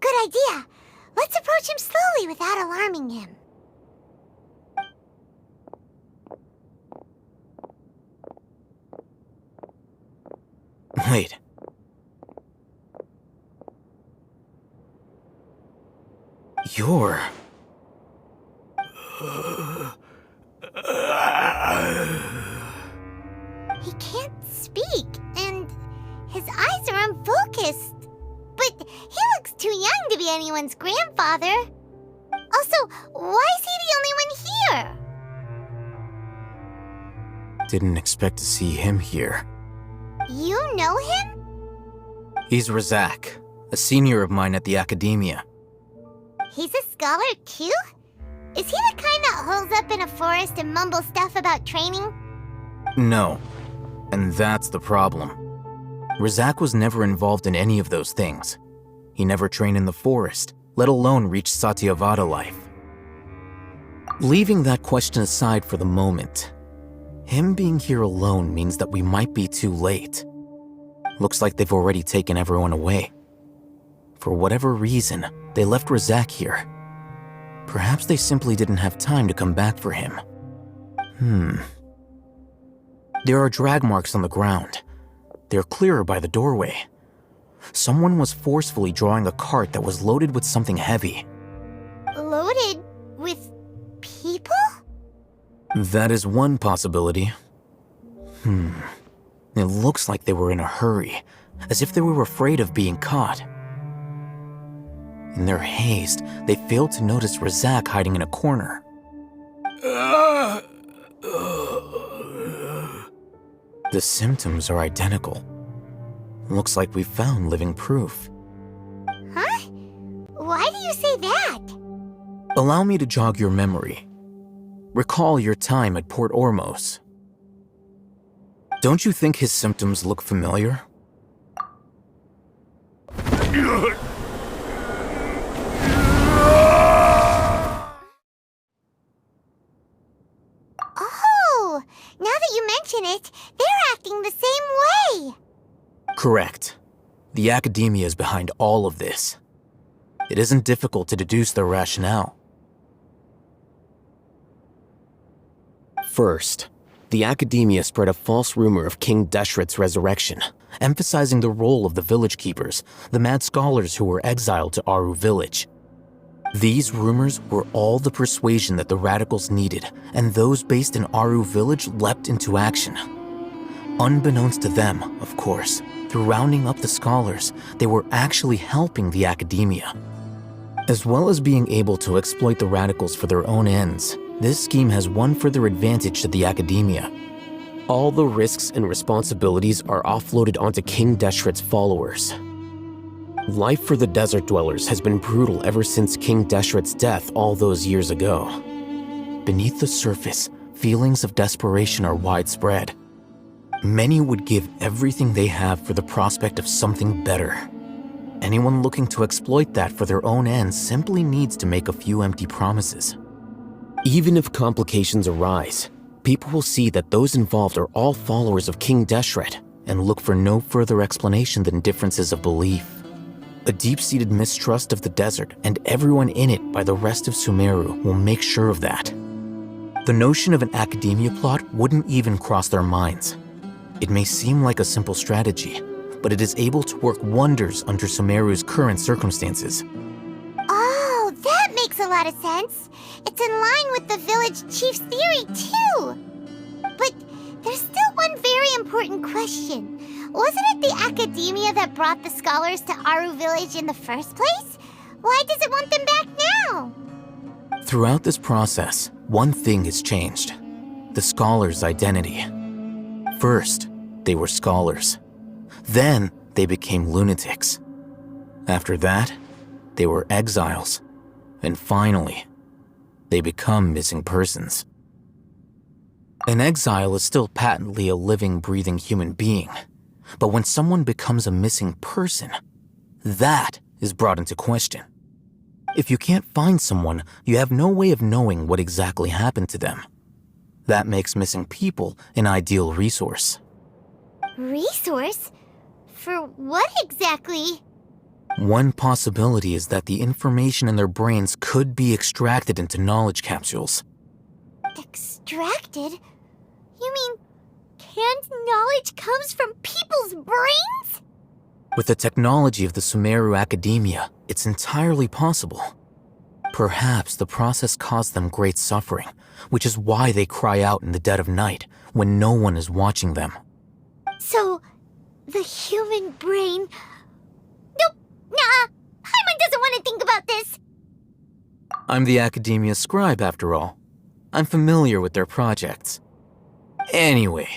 Good idea. Let's approach him slowly without alarming him. Wait. You're... He can't speak, and his eyes are unfocused. But he looks too young to be anyone's grandfather. Also, why is he the only one here? Didn't expect to see him here. You know him? He's Razak, a senior of mine at the Academia. He's a scholar too? Is he the kind that holes up in a forest and mumbles stuff about training? No. And that's the problem. Razak was never involved in any of those things. He never trained in the forest, let alone reach Satyavada life. Leaving that question aside for the moment, him being here alone means that we might be too late. Looks like they've already taken everyone away. For whatever reason, they left Razak here. Perhaps they simply didn't have time to come back for him. There are drag marks on the ground. They're clearer by the doorway. Someone was forcefully drawing a cart that was loaded with something heavy. Loaded with people? That is one possibility. It looks like they were in a hurry, as if they were afraid of being caught. In their haste, they failed to notice Razak hiding in a corner. The symptoms are identical. Looks like we found living proof. Huh? Why do you say that? Allow me to jog your memory. Recall your time at Port Ormos. Don't you think his symptoms look familiar? Oh, now that you mention it, they're acting the same way. Correct. The Academia is behind all of this. It isn't difficult to deduce their rationale. First, the Academia spread a false rumor of King Deshret's resurrection, emphasizing the role of the village keepers, the mad scholars who were exiled to Aru village. These rumors were all the persuasion that the radicals needed, and those based in Aru village leapt into action. Unbeknownst to them, of course, through rounding up the scholars, they were actually helping the Academia. As well as being able to exploit the radicals for their own ends, this scheme has one further advantage to the Academia. all the risks and responsibilities are offloaded onto King Deshret's followers. Life for the desert dwellers has been brutal ever since King Deshret's death all those years ago. Beneath the surface, feelings of desperation are widespread. Many would give everything they have for the prospect of something better. Anyone looking to exploit that for their own ends simply needs to make a few empty promises. Even if complications arise, people will see that those involved are all followers of King Deshret and look for no further explanation than differences of belief. A deep-seated mistrust of the desert and everyone in it by the rest of Sumeru will make sure of that. The notion of an academia plot wouldn't even cross their minds. It may seem like a simple strategy, but it is able to work wonders under Sumeru's current circumstances. Oh, that makes a lot of sense. It's in line with the village chief's theory, too. But there's still one very important question. Wasn't it the academia that brought the scholars to Aru village in the first place? Why does it want them back now? Throughout this process, one thing has changed: the scholars' identity. First, they were scholars. Then, they became lunatics. After that, they were exiles. And finally, they become missing persons. An exile is still patently a living, breathing human being. But when someone becomes a missing person, that is brought into question. If you can't find someone, you have no way of knowing what exactly happened to them. That makes missing people an ideal resource. Resource? For what exactly? One possibility is that the information in their brains could be extracted into knowledge capsules. Extracted? You mean canned knowledge comes from people's brains? With the technology of the Sumeru Academia, it's entirely possible. Perhaps the process caused them great suffering, which is why they cry out in the dead of night when no one is watching them. So, the human brain... Nope, nah, Paimon doesn't want to think about this. I'm the Academia scribe, after all. I'm familiar with their projects. Anyway,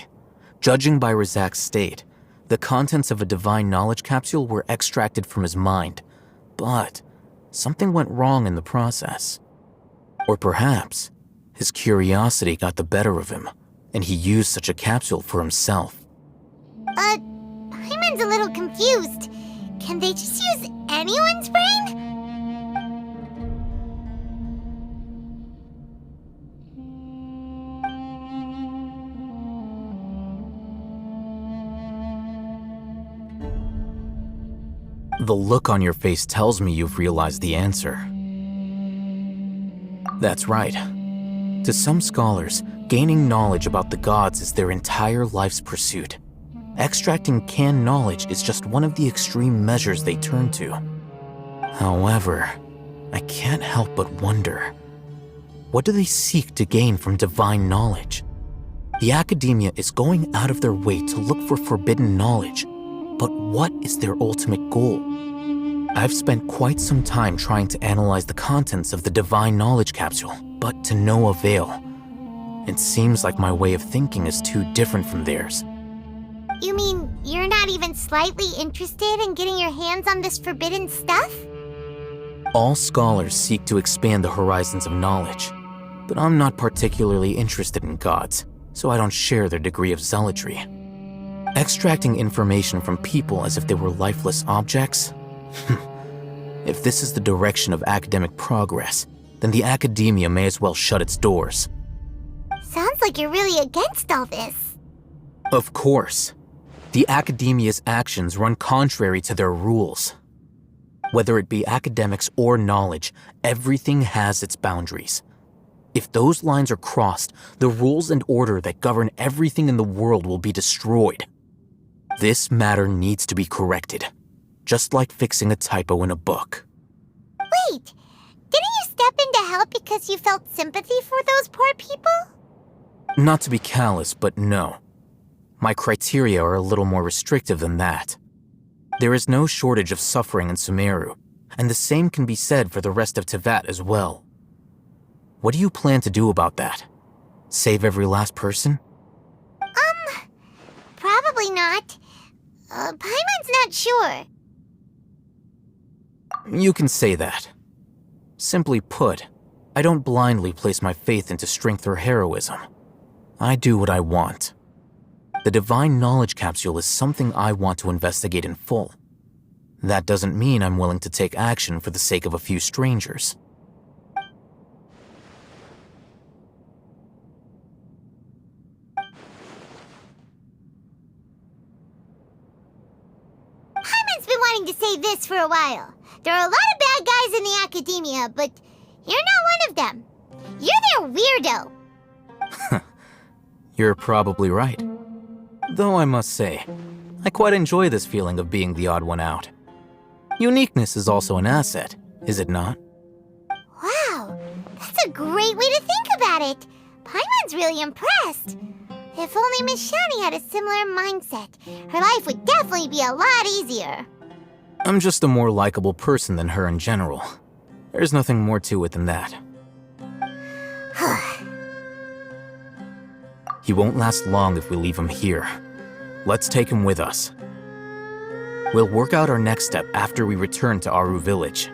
judging by Razak's state, the contents of a divine knowledge capsule were extracted from his mind, but something went wrong in the process. Or perhaps his curiosity got the better of him, and he used such a capsule for himself. Paimon's a little confused. Can they just use anyone's brain? The look on your face tells me you've realized the answer. That's right. To some scholars, gaining knowledge about the gods is their entire life's pursuit. Extracting canned knowledge is just one of the extreme measures they turn to. However, I can't help but wonder, what do they seek to gain from divine knowledge? The Academia is going out of their way to look for forbidden knowledge, but what is their ultimate goal? I've spent quite some time trying to analyze the contents of the divine knowledge capsule, but to no avail. It seems like my way of thinking is too different from theirs. You mean you're not even slightly interested in getting your hands on this forbidden stuff? All scholars seek to expand the horizons of knowledge, but I'm not particularly interested in gods, so I don't share their degree of zealotry. Extracting information from people as if they were lifeless objects? If this is the direction of academic progress, then the Academia may as well shut its doors. Sounds like you're really against all this. Of course. The Academia's actions run contrary to their rules. Whether it be academics or knowledge, everything has its boundaries. If those lines are crossed, the rules and order that govern everything in the world will be destroyed. This matter needs to be corrected, just like fixing a typo in a book. Wait, didn't you step in to help because you felt sympathy for those poor people? Not to be callous, but no. My criteria are a little more restrictive than that. There is no shortage of suffering in Sumeru, and the same can be said for the rest of Teyvat as well. What do you plan to do about that? Save every last person? Probably not. Paimon's not sure. You can say that. Simply put, I don't blindly place my faith into strength or heroism. I do what I want. The divine knowledge capsule is something I want to investigate in full. That doesn't mean I'm willing to take action for the sake of a few strangers. Paimon's been wanting to say this for a while. There are a lot of bad guys in the Academia, but you're not one of them. You're their weirdo. You're probably right. Though I must say, I quite enjoy this feeling of being the odd one out. Uniqueness is also an asset, is it not? Wow, that's a great way to think about it. Paimon's really impressed. If only Miss Shani had a similar mindset, her life would definitely be a lot easier. I'm just a more likable person than her in general. There's nothing more to it than that. He won't last long if we leave him here. Let's take him with us. We'll work out our next step after we return to Aru Village.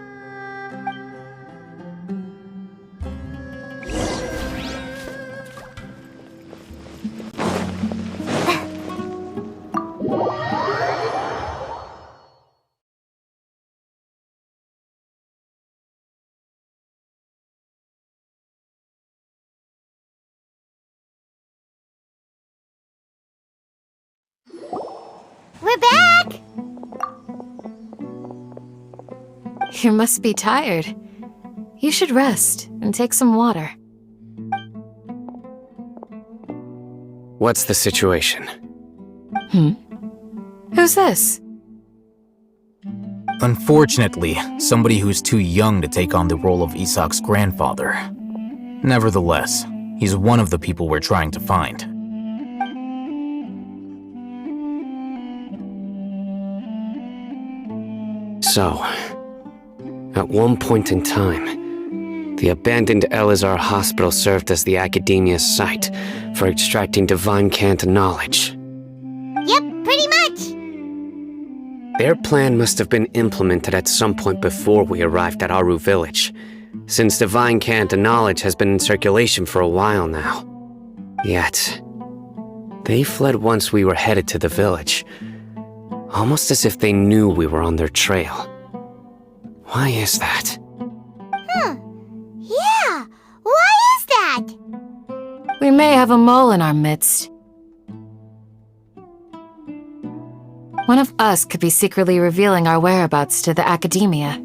We're back! You must be tired. You should rest and take some water. What's the situation? Who's this? Unfortunately, somebody who's too young to take on the role of Isak's grandfather. Nevertheless, he's one of the people we're trying to find. So, at one point in time, the abandoned Elazar Hospital served as the Academia's site for extracting divine cant knowledge. Yep, pretty much. Their plan must have been implemented at some point before we arrived at Aru Village, since divine cant knowledge has been in circulation for a while now. Yet, they fled once we were headed to the village, almost as if they knew we were on their trail. Why is that? Yeah, why is that? We may have a mole in our midst. One of us could be secretly revealing our whereabouts to the Academia.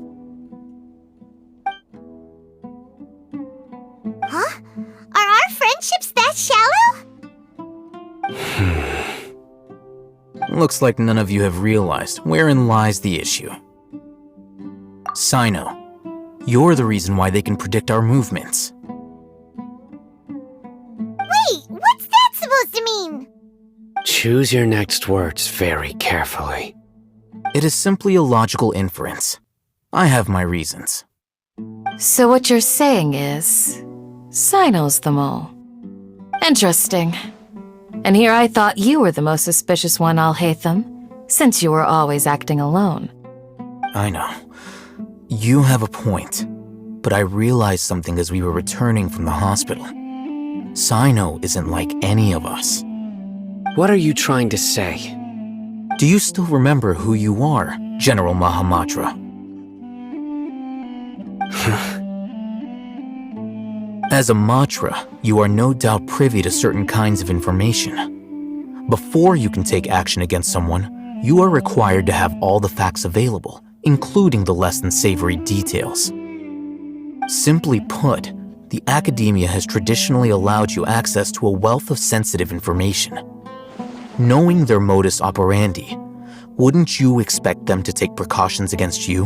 Huh? Are our friendships that shallow? Looks like none of you have realized wherein lies the issue. Sino, you're the reason why they can predict our movements. Wait, what's that supposed to mean? Choose your next words very carefully. It is simply a logical inference. I have my reasons. So what you're saying is, Sino's the mole. Interesting. And here I thought you were the most suspicious one, Al-Haytham, since you were always acting alone. I know. You have a point, but I realized something as we were returning from the hospital. Sino isn't like any of us. What are you trying to say? Do you still remember who you are, General Mahamatra? As a Matra, you are no doubt privy to certain kinds of information. Before you can take action against someone, you are required to have all the facts available, including the less than savory details. Simply put, the Academia has traditionally allowed you access to a wealth of sensitive information. Knowing their modus operandi, wouldn't you expect them to take precautions against you?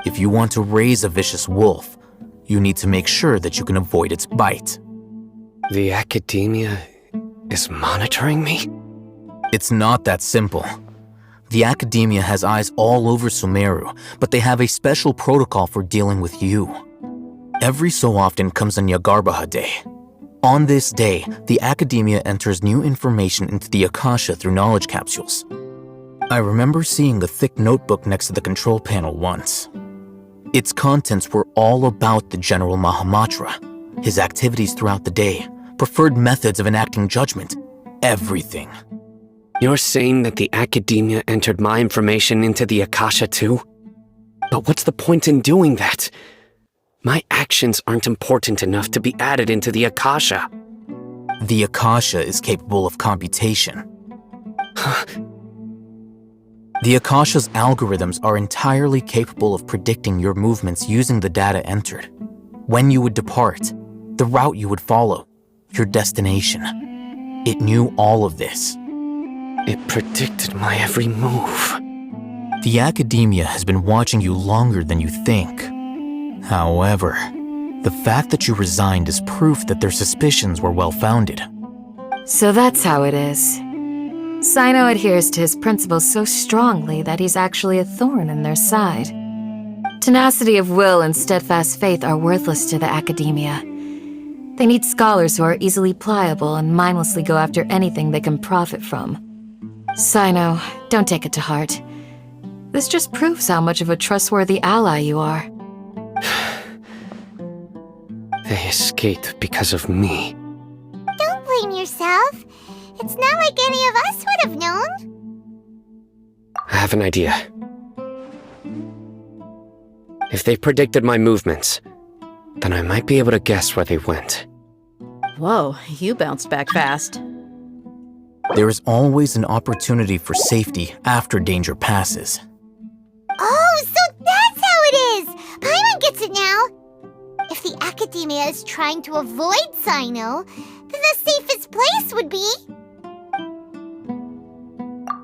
If you want to raise a vicious wolf, you need to make sure that you can avoid its bite. The Academia is monitoring me? It's not that simple. The Academia has eyes all over Sumeru, but they have a special protocol for dealing with you. Every so often comes a Nyagarbaha Day. On this day, the Academia enters new information into the Akasha through knowledge capsules. I remember seeing a thick notebook next to the control panel once. Its contents were all about the General Mahamatra, his activities throughout the day, preferred methods of enacting judgment, everything. You're saying that the Academia entered my information into the Akasha too? But what's the point in doing that? My actions aren't important enough to be added into the Akasha. The Akasha is capable of computation. The Akasha's algorithms are entirely capable of predicting your movements using the data entered. When you would depart, the route you would follow, your destination. It knew all of this. It predicted my every move. The Academia has been watching you longer than you think. However, the fact that you resigned is proof that their suspicions were well-founded. So that's how it is. Sino adheres to his principles so strongly that he's actually a thorn in their side. Tenacity of will and steadfast faith are worthless to the Academia. They need scholars who are easily pliable and mindlessly go after anything they can profit from. Sino, don't take it to heart. This just proves how much of a trustworthy ally you are. They escaped because of me. Don't blame yourself. It's not like any of us would have known. I have an idea. If they predicted my movements, then I might be able to guess where they went. Whoa, you bounced back fast. There is always an opportunity for safety after danger passes. Oh, so that's how it is! Paimon gets it now! If the Academia is trying to avoid Sino, then the safest place would be...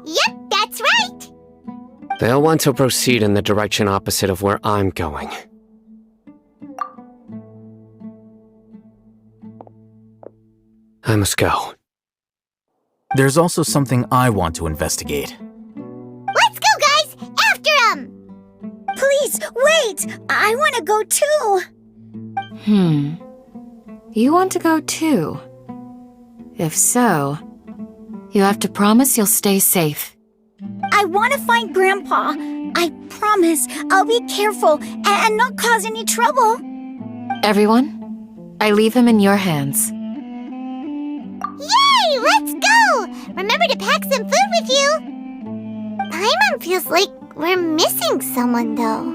Yep, that's right! They'll want to proceed in the direction opposite of where I'm going. I must go. There's also something I want to investigate. Let's go, guys! After him! Please, wait! I want to go too! You want to go too? If so, you have to promise you'll stay safe. I want to find Grandpa. I promise I'll be careful and not cause any trouble. Everyone, I leave him in your hands. Yay! Let's go! Remember to pack some food with you! Paimon feels like we're missing someone, though.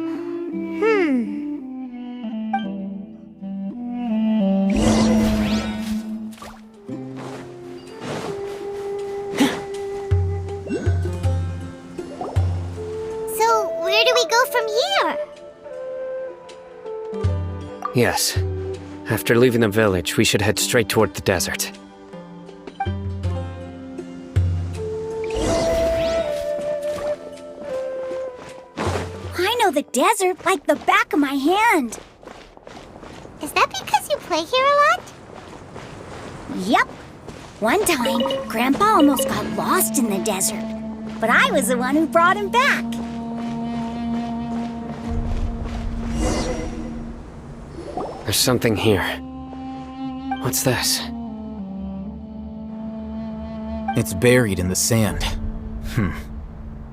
So, where do we go from here? Yes. After leaving the village, we should head straight toward the desert. I know the desert like the back of my hand. Is that because you play here a lot? Yep. One time, Grandpa almost got lost in the desert, but I was the one who brought him back. There's something here. What's this? It's buried in the sand.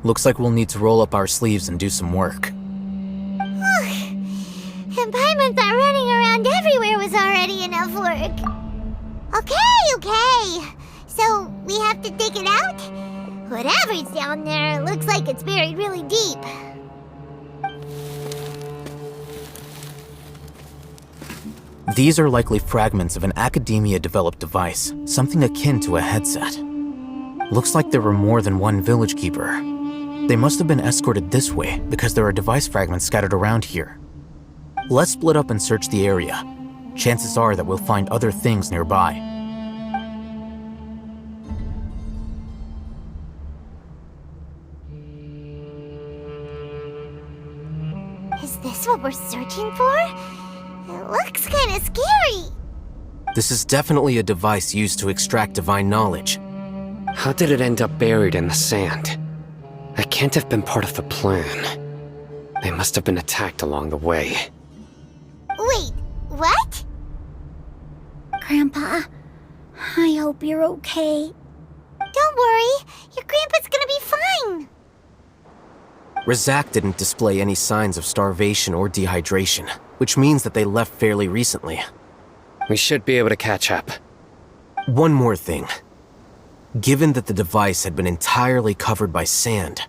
Looks like we'll need to roll up our sleeves and do some work. And Paimon thought running around everywhere was already enough work. Okay. So, we have to dig it out? Whatever's down there looks like it's buried really deep. These are likely fragments of an Academia-developed device, something akin to a headset. Looks like there were more than one village keeper. They must have been escorted this way because there are device fragments scattered around here. Let's split up and search the area. Chances are that we'll find other things nearby. Is this what we're searching for? It looks kind of scary. This is definitely a device used to extract divine knowledge. How did it end up buried in the sand? That can't have been part of the plan. They must have been attacked along the way. Wait, what? Grandpa, I hope you're okay. Don't worry, your grandpa's gonna be fine. Razak didn't display any signs of starvation or dehydration, which means that they left fairly recently. We should be able to catch up. One more thing. Given that the device had been entirely covered by sand,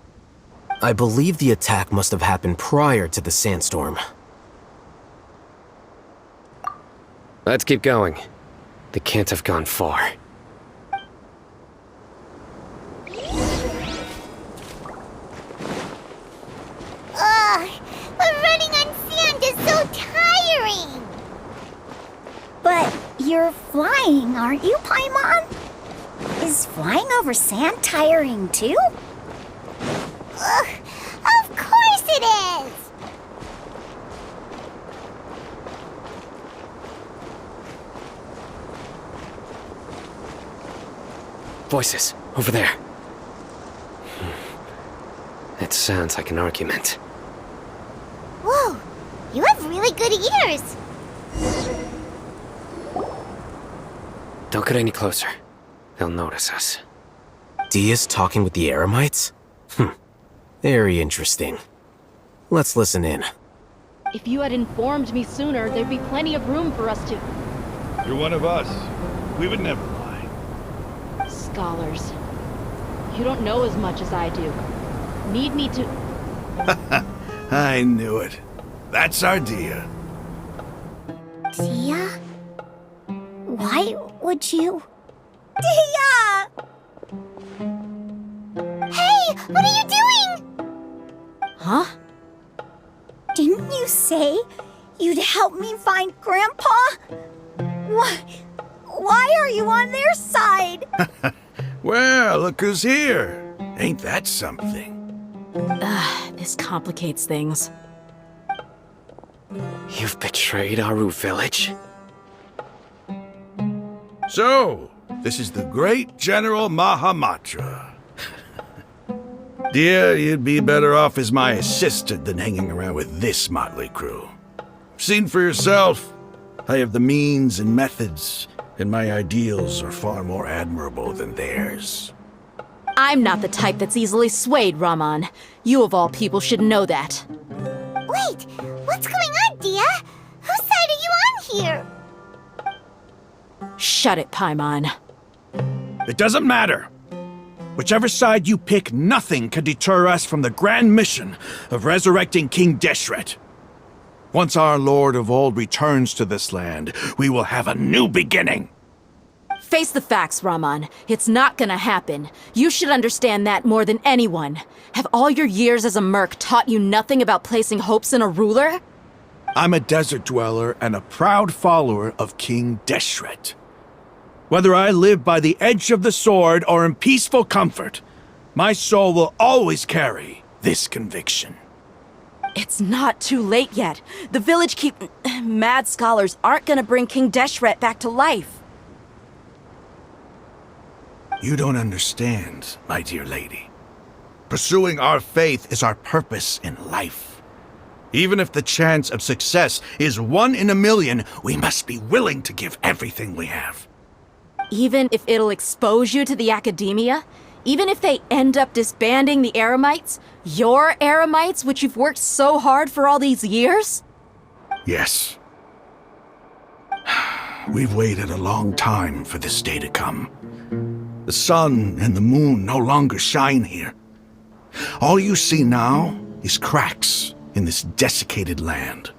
I believe the attack must have happened prior to the sandstorm. Let's keep going. They can't have gone far. But running on sand is so tiring! But you're flying, aren't you, Paimon? Is flying over sand tiring too? Of course it is! Voices, over there. It sounds like an argument. Whoa, you have really good ears! Don't get any closer. They'll notice us. Dia's talking with the Eremites? Very interesting. Let's listen in. If you had informed me sooner, there'd be plenty of room for us to... You're one of us. We would never lie. Scholars. You don't know as much as I do. Need me to... I knew it. That's our Dia. Tia? Why would you? Tia! Hey, what are you doing? Huh? Didn't you say you'd help me find Grandpa? Why are you on their side? Well, look who's here. Ain't that something? This complicates things. You've betrayed Aru village? So, this is the great General Mahamatra. Dear, you'd be better off as my assistant than hanging around with this motley crew. Seen for yourself, I have the means and methods, and my ideals are far more admirable than theirs. I'm not the type that's easily swayed, Raman. You of all people should know that. Wait, what's going on, Dia? Whose side are you on here? Shut it, Paimon. It doesn't matter. Whichever side you pick, nothing can deter us from the grand mission of resurrecting King Deshret. Once our Lord of Old returns to this land, we will have a new beginning. Face the facts, Raman. It's not gonna happen. You should understand that more than anyone. Have all your years as a merc taught you nothing about placing hopes in a ruler? I'm a desert dweller and a proud follower of King Deshret. Whether I live by the edge of the sword or in peaceful comfort, my soul will always carry this conviction. It's not too late yet. The village mad scholars aren't gonna bring King Deshret back to life. You don't understand, my dear lady. Pursuing our faith is our purpose in life. Even if the chance of success is 1 in a million, we must be willing to give everything we have. Even if it'll expose you to the academia? Even if they end up disbanding the Eremites? Your Eremites, which you've worked so hard for all these years? Yes. We've waited a long time for this day to come. The sun and the moon no longer shine here. All you see now is cracks in this desiccated land.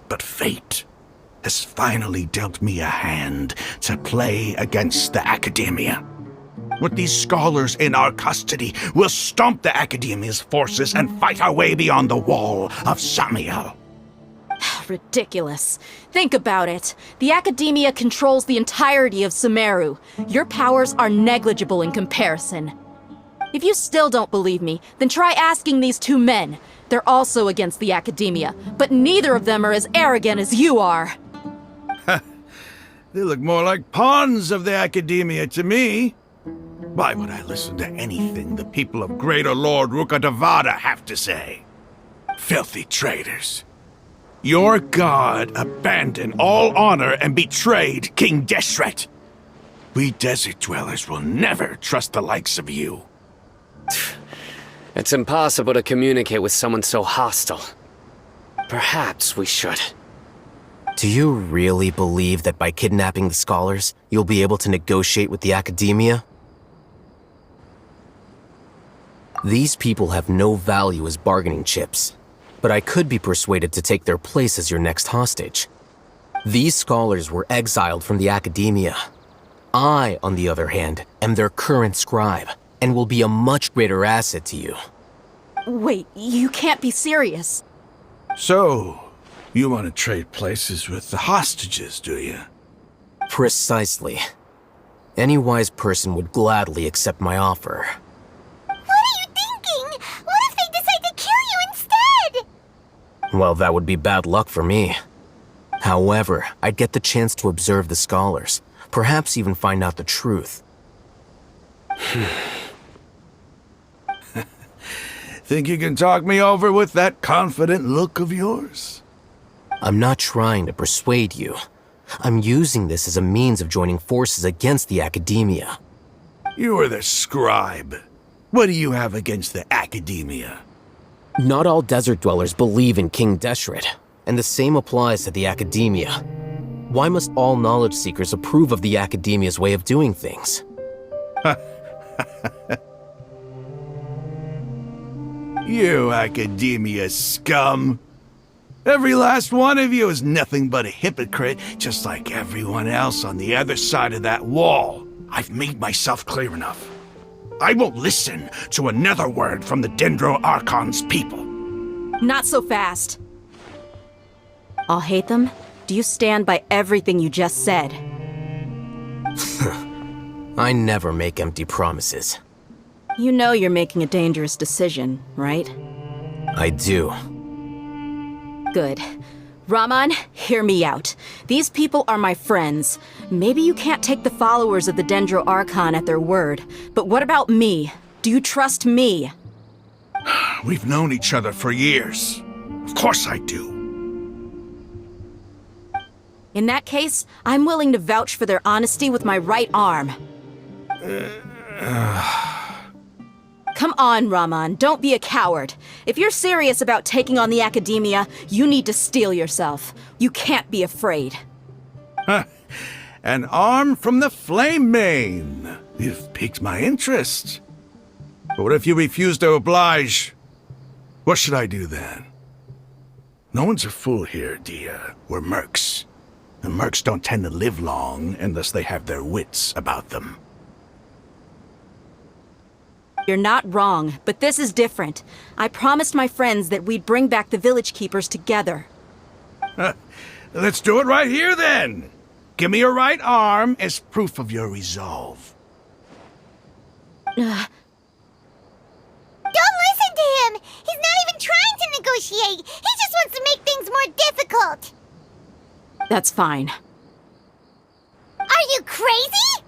But fate has finally dealt me a hand to play against the academia. With these scholars in our custody, we'll stomp the academia's forces and fight our way beyond the wall of Samiel. Ridiculous. Think about it. The academia controls the entirety of Sumeru. Your powers are negligible in comparison. If you still don't believe me, then try asking these two men. They're also against the academia, but neither of them are as arrogant as you are. They look more like pawns of the academia to me. Why would I listen to anything the people of Greater Lord Rukkhadevata have to say? Filthy traitors. Your god abandoned all honor and betrayed King Deshret. We desert dwellers will never trust the likes of you. It's impossible to communicate with someone so hostile. Perhaps we should. Do you really believe that by kidnapping the scholars, you'll be able to negotiate with the academia? These people have no value as bargaining chips, but I could be persuaded to take their place as your next hostage. These scholars were exiled from the academia. I, on the other hand, am their current scribe, and will be a much greater asset to you. Wait, you can't be serious. So, you want to trade places with the hostages, do you? Precisely. Any wise person would gladly accept my offer. What are you thinking? What if they decide to kill you instead? Well, that would be bad luck for me. However, I'd get the chance to observe the scholars, perhaps even find out the truth. Think you can talk me over with that confident look of yours? I'm not trying to persuade you. I'm using this as a means of joining forces against the academia. You are the scribe. What do you have against the academia? Not all desert dwellers believe in King Deshret, and the same applies to the academia. Why must all knowledge seekers approve of the academia's way of doing things? You academia scum! Every last one of you is nothing but a hypocrite, just like everyone else on the other side of that wall. I've made myself clear enough. I won't listen to another word from the Dendro Archon's people. Not so fast. I'll hate them. Do you stand by everything you just said? I never make empty promises. You know you're making a dangerous decision, right? I do. Good. Raman, hear me out. These people are my friends. Maybe you can't take the followers of the Dendro Archon at their word, but what about me? Do you trust me? We've known each other for years. Of course I do. In that case, I'm willing to vouch for their honesty with my right arm. Come on, Raman, don't be a coward. If you're serious about taking on the academia, you need to steel yourself. You can't be afraid. An arm from the Flame Mane. You've piqued my interest. But what if you refuse to oblige? What should I do then? No one's a fool here, Dia. We're mercs. And mercs don't tend to live long unless they have their wits about them. You're not wrong, but this is different. I promised my friends that we'd bring back the village keepers together. Let's do it right here, then. Give me your right arm as proof of your resolve. Don't listen to him! He's not even trying to negotiate! He just wants to make things more difficult! That's fine. Are you crazy?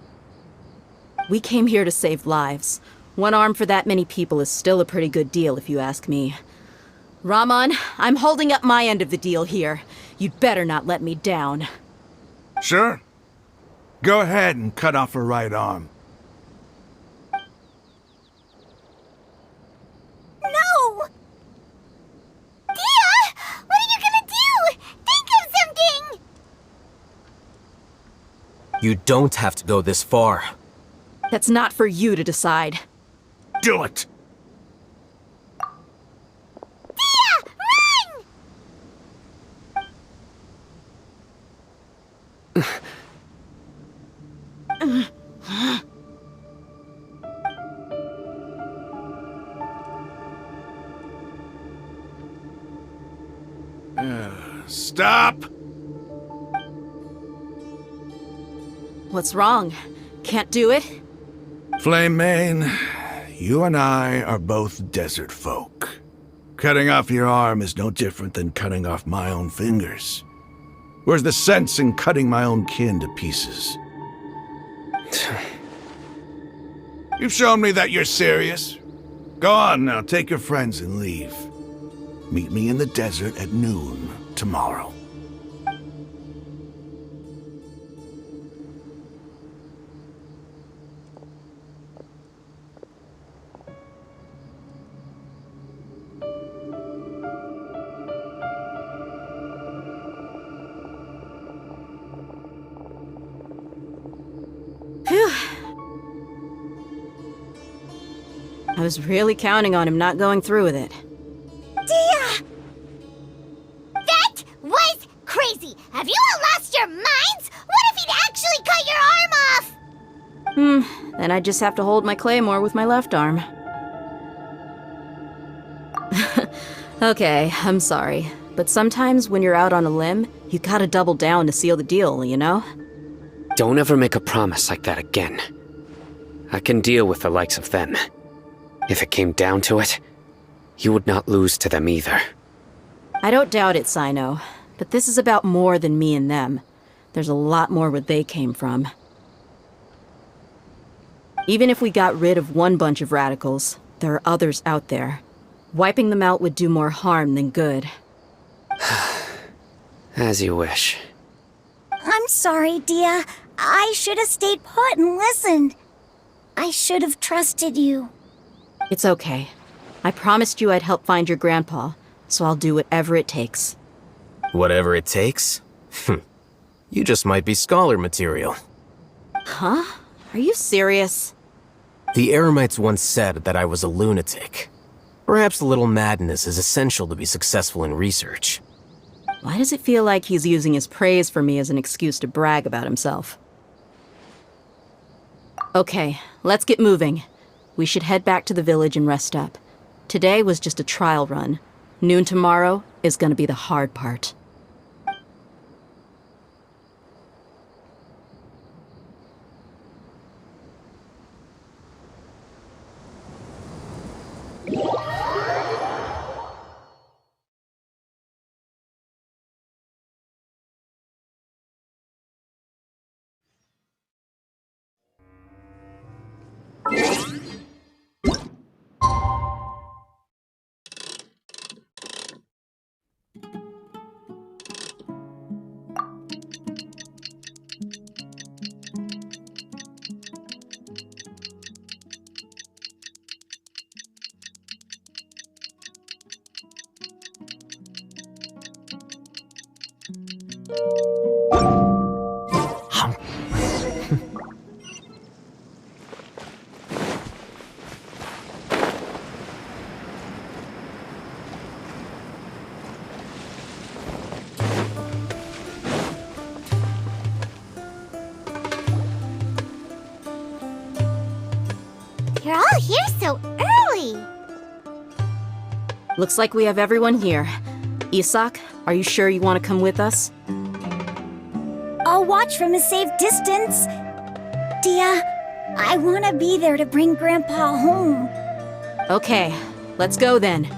We came here to save lives. One arm for that many people is still a pretty good deal, if you ask me. Raman, I'm holding up my end of the deal here. You'd better not let me down. Sure. Go ahead and cut off her right arm. No! Dia! What are you gonna do? Think of something! You don't have to go this far. That's not for you to decide. Do it! Dia! Run! Stop! What's wrong? Can't do it? Flame Mane, you and I are both desert folk. Cutting off your arm is no different than cutting off my own fingers. Where's the sense in cutting my own kin to pieces? You've shown me that you're serious. Go on now, take your friends and leave. Meet me in the desert at noon tomorrow. I was really counting on him not going through with it. Dia! That was crazy! Have you all lost your minds? What if he'd actually cut your arm off? Then I just have to hold my claymore with my left arm. Okay, I'm sorry. But sometimes when you're out on a limb, you gotta double down to seal the deal, you know? Don't ever make a promise like that again. I can deal with the likes of them. If it came down to it, you would not lose to them either. I don't doubt it, Sino. But this is about more than me and them. There's a lot more where they came from. Even if we got rid of one bunch of radicals, there are others out there. Wiping them out would do more harm than good. As you wish. I'm sorry, Dia. I should have stayed put and listened. I should have trusted you. It's okay. I promised you I'd help find your grandpa, so I'll do whatever it takes. Whatever it takes? You just might be scholar material. Huh? Are you serious? The Eremites once said that I was a lunatic. Perhaps a little madness is essential to be successful in research. Why does it feel like he's using his praise for me as an excuse to brag about himself? Okay, let's get moving. We should head back to the village and rest up. Today was just a trial run. Noon tomorrow is gonna be the hard part. You're all here so early. Looks like we have everyone here. Isak, are you sure you want to come with us? I'll watch from a safe distance. Dia, I want to be there to bring Grandpa home. Okay, let's go then.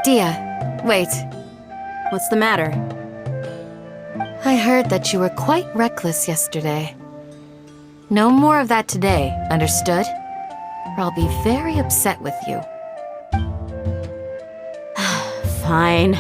Dia, wait. What's the matter? I heard that you were quite reckless yesterday. No more of that today, understood? Or I'll be very upset with you. Fine.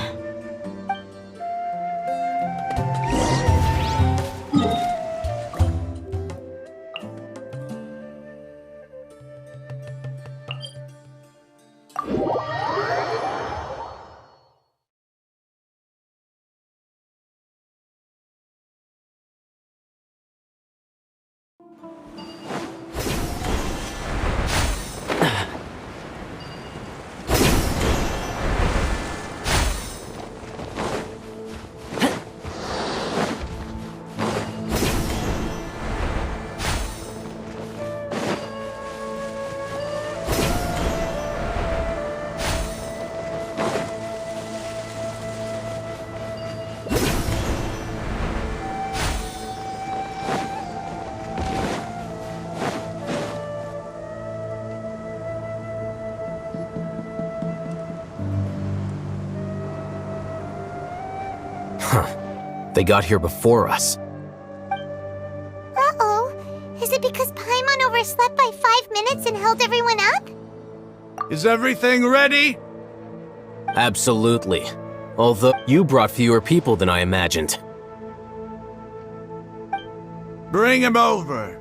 They got here before us. Uh-oh. Is it because Paimon overslept by 5 minutes and held everyone up? Is everything ready? Absolutely. Although you brought fewer people than I imagined. Bring him over.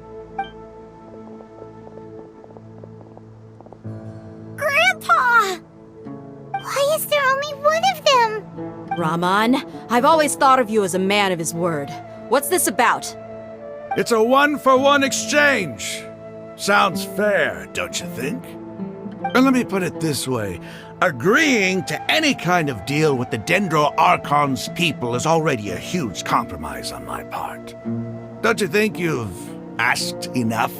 Grandpa! Why is there only one of them? Rahman, I've always thought of you as a man of his word. What's this about? It's a one-for-one exchange. Sounds fair, don't you think? And let me put it this way. Agreeing to any kind of deal with the Dendro Archon's people is already a huge compromise on my part. Don't you think you've asked enough?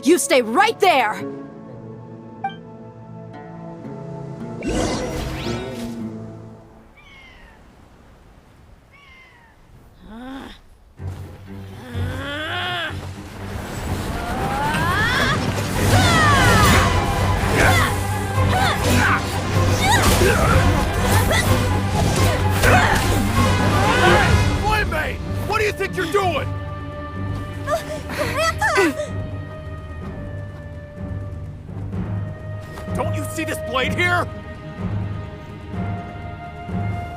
You stay right there! Playmate! What do you think you're doing? Grandpa! Don't you see this blade here?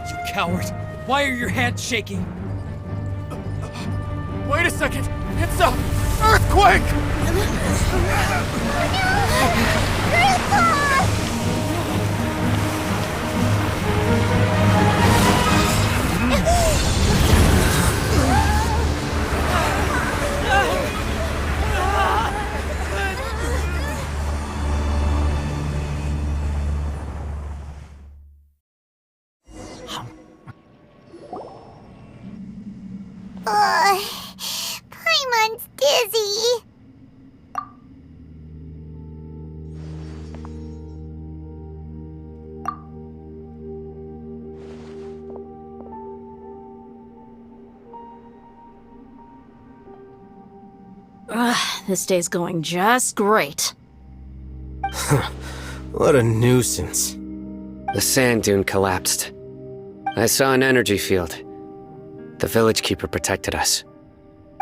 You coward! Why are your hands shaking? Wait a second! It's a earthquake! Paimon's dizzy. This day's going just great. What a nuisance. The sand dune collapsed. I saw an energy field. The village keeper protected us.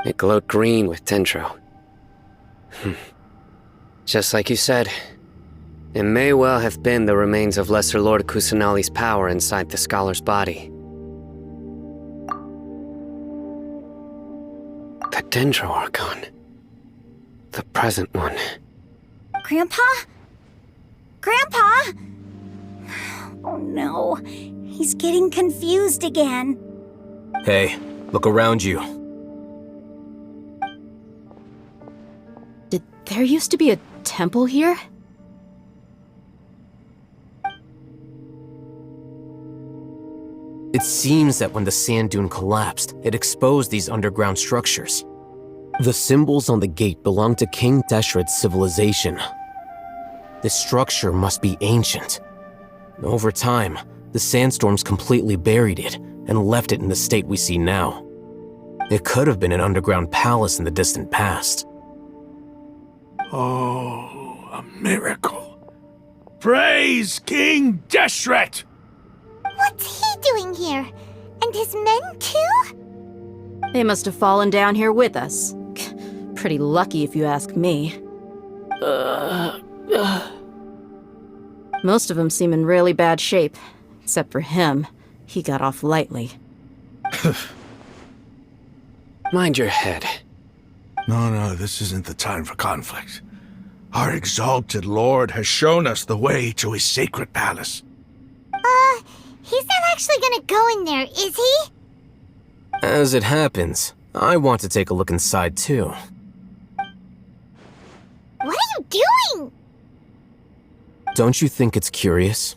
It glowed green with dendro. Just like you said, it may well have been the remains of Lesser Lord Kusanali's power inside the scholar's body. The dendro Archon. The present one. Grandpa? Grandpa? Oh no, he's getting confused again. Hey, look around you. Did there used to be a temple here? It seems that when the sand dune collapsed, it exposed these underground structures. The symbols on the gate belong to King Deshret's civilization. This structure must be ancient. Over time, the sandstorms completely buried it and left it in the state we see now. It could have been an underground palace in the distant past. Oh, a miracle. Praise King Deshret! What's he doing here? And his men too? They must have fallen down here with us. Pretty lucky if you ask me. Most of them seem in really bad shape. Except for him. He got off lightly. Mind your head. No, this isn't the time for conflict. Our exalted lord has shown us the way to his sacred palace. He's not actually gonna go in there, is he? As it happens, I want to take a look inside too. What are you doing? Don't you think it's curious?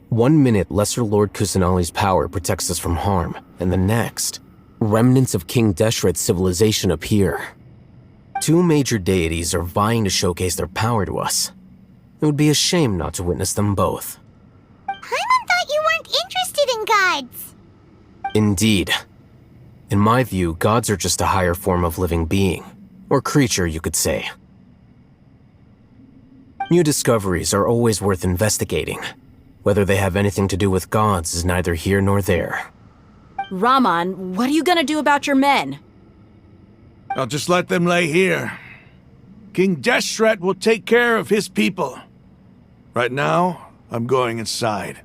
1 minute, Lesser Lord Kusanali's power protects us from harm, and the next, remnants of King Deshret's civilization appear. 2 major deities are vying to showcase their power to us. It would be a shame not to witness them both. Paimon thought you weren't interested in gods. Indeed. In my view, gods are just a higher form of living being, or creature, you could say. New discoveries are always worth investigating. Whether they have anything to do with gods is neither here nor there. Raman, what are you gonna do about your men? I'll just let them lay here. King Deshret will take care of his people. Right now, I'm going inside.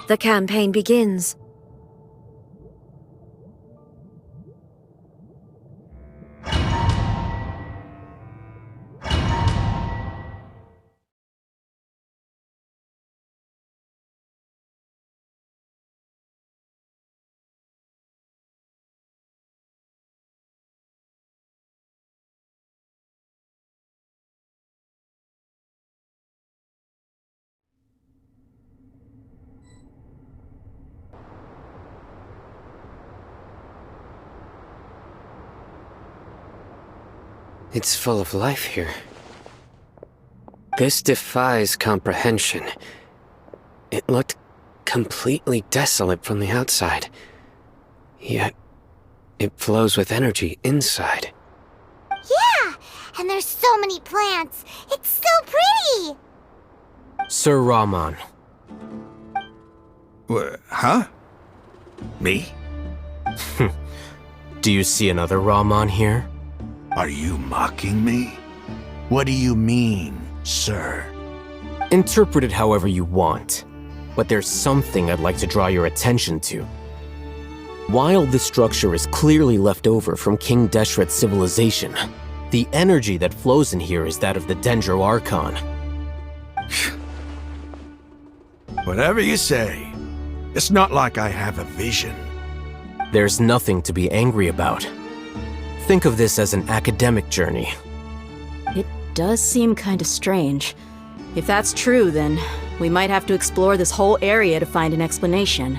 The campaign begins. It's full of life here. This defies comprehension. It looked completely desolate from the outside. Yet, it flows with energy inside. Yeah, and there's so many plants. It's so pretty. Sir Rahman. Huh? Me? Do you see another Rahman here? Are you mocking me? What do you mean, sir? Interpret it however you want, but there's something I'd like to draw your attention to. While this structure is clearly left over from King Deshret's civilization, the energy that flows in here is that of the Dendro Archon. Whatever you say. It's not like I have a vision. There's nothing to be angry about. Think of this as an academic journey. It does seem kinda strange. If that's true, then we might have to explore this whole area to find an explanation.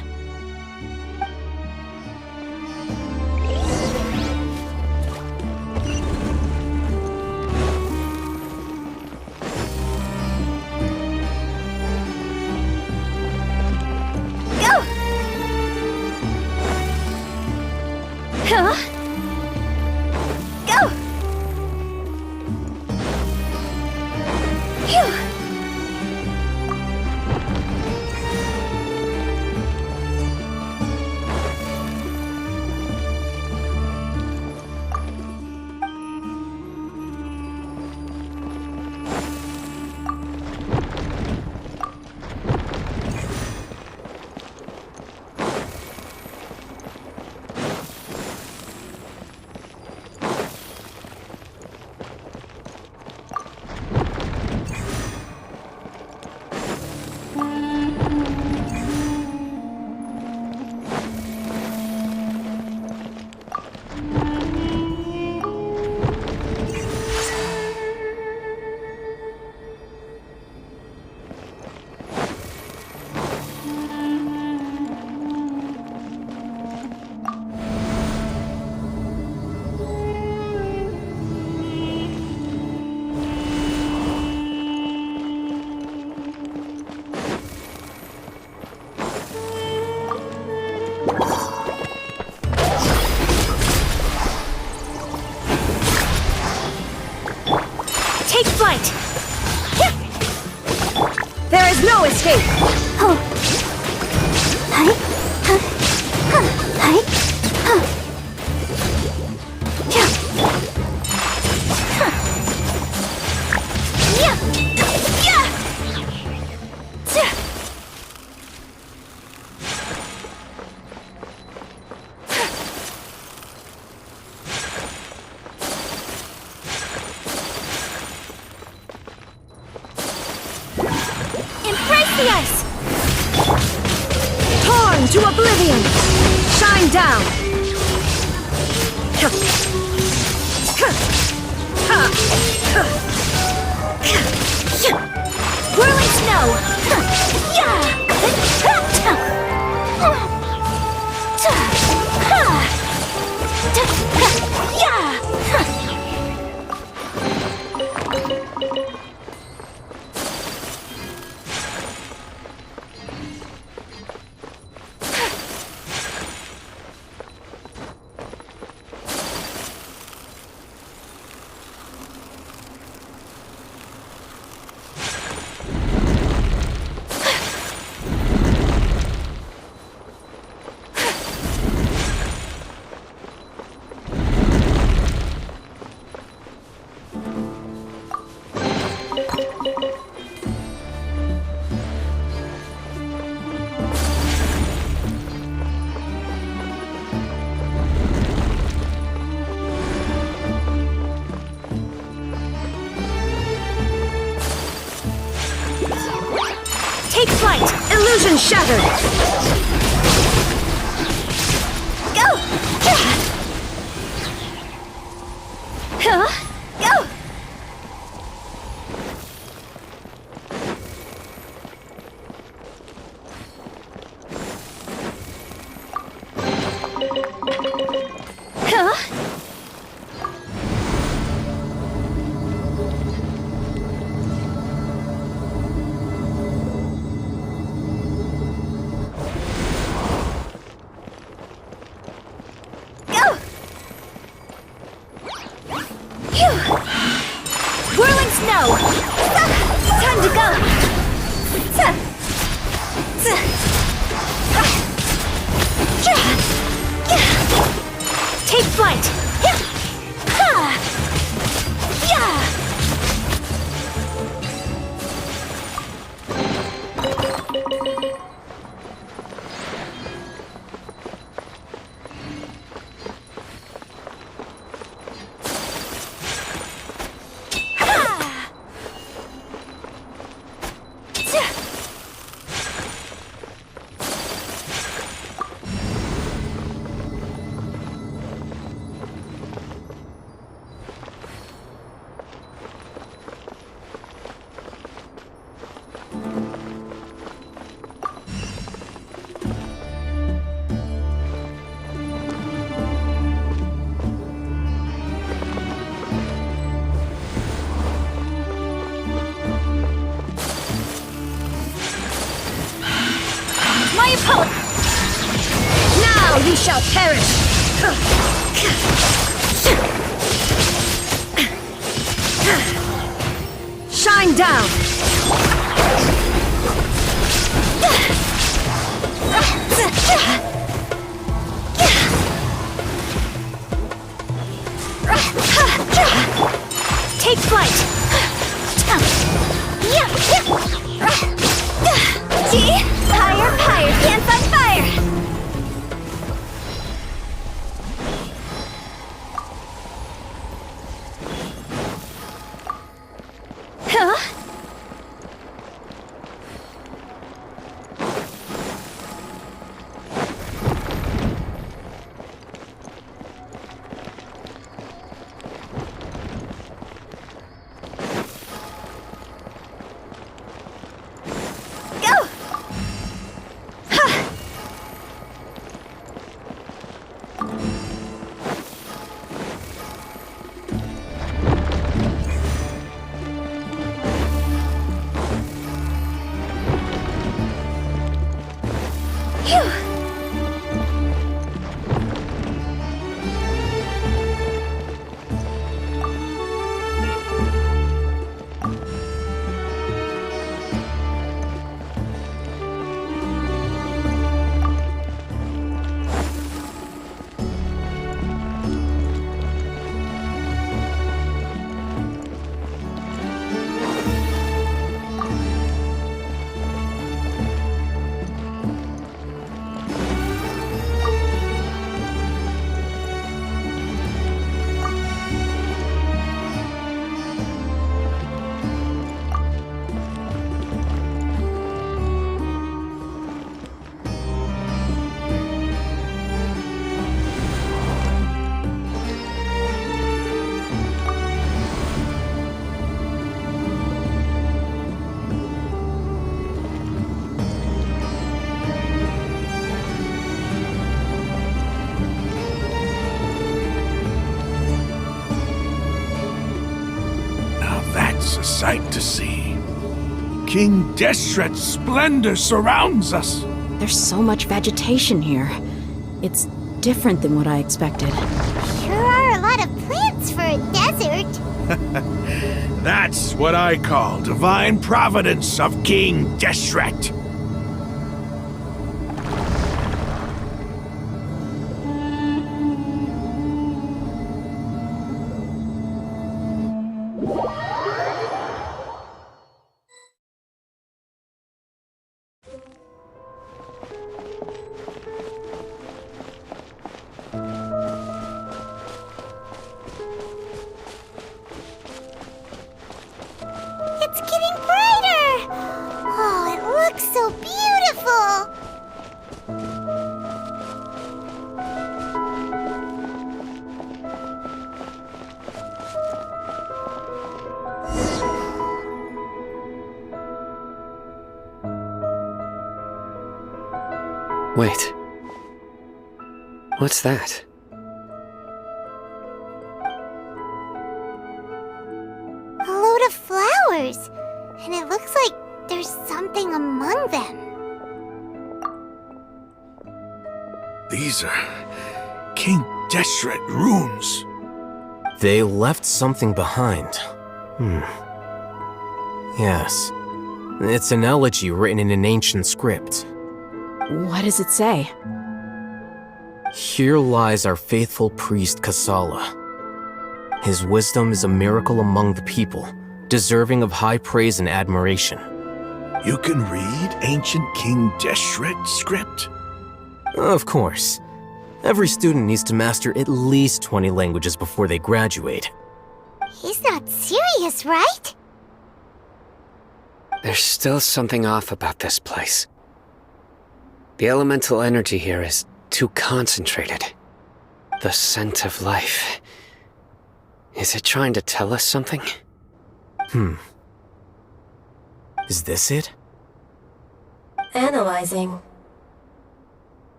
Take flight! There is no escape! Embrace the ice! Torn to oblivion! Shine down! Whirling snow! Take flight! Illusion shattered! Go! Go! Take flight! Now you shall perish! Shine down! Take flight! See? Higher, higher, can't find fire! Huh? A sight to see. King Deshret's splendor surrounds us. There's so much vegetation here. It's different than what I expected. Sure are a lot of plants for a desert. That's what I call divine providence of King Deshret. It's getting brighter! Oh, it looks so beautiful! Wait. What's that? A load of flowers, and it looks like there's something among them. These are King Deshret runes. They left something behind. Yes. It's an elegy written in an ancient script. What does it say? Here lies our faithful priest Kasala. His wisdom is a miracle among the people, deserving of high praise and admiration. You can read ancient King Deshret script? Of course. Every student needs to master at least 20 languages before they graduate. He's not serious, right? There's still something off about this place. The elemental energy here is too concentrated. The scent of life. Is it trying to tell us something? Is this it? Analyzing.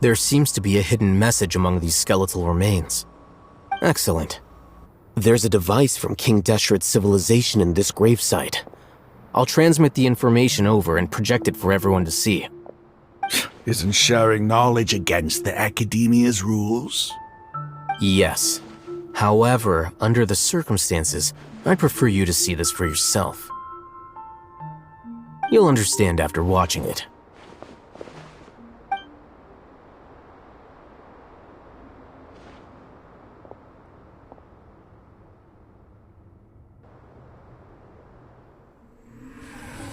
There seems to be a hidden message among these skeletal remains. Excellent. There's a device from King Deshret's civilization in this gravesite. I'll transmit the information over and project it for everyone to see. Isn't sharing knowledge against the Academia's rules? Yes. However, under the circumstances, I'd prefer you to see this for yourself. You'll understand after watching it.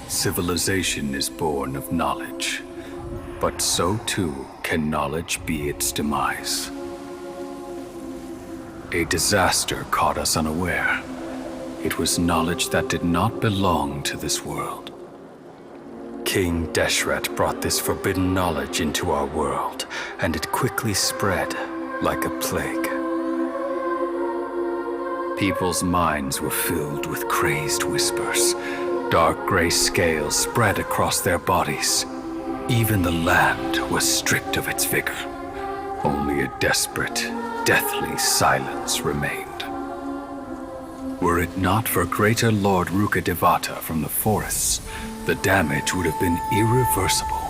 Civilization is born of knowledge, but so too can knowledge be its demise. A disaster caught us unaware. It was knowledge that did not belong to this world. King Deshret brought this forbidden knowledge into our world, and it quickly spread like a plague. People's minds were filled with crazed whispers. Dark gray scales spread across their bodies. Even the land was stripped of its vigor. Only a desperate, deathly silence remained. Were it not for greater Lord Rukkhadevata from the forests, the damage would have been irreversible.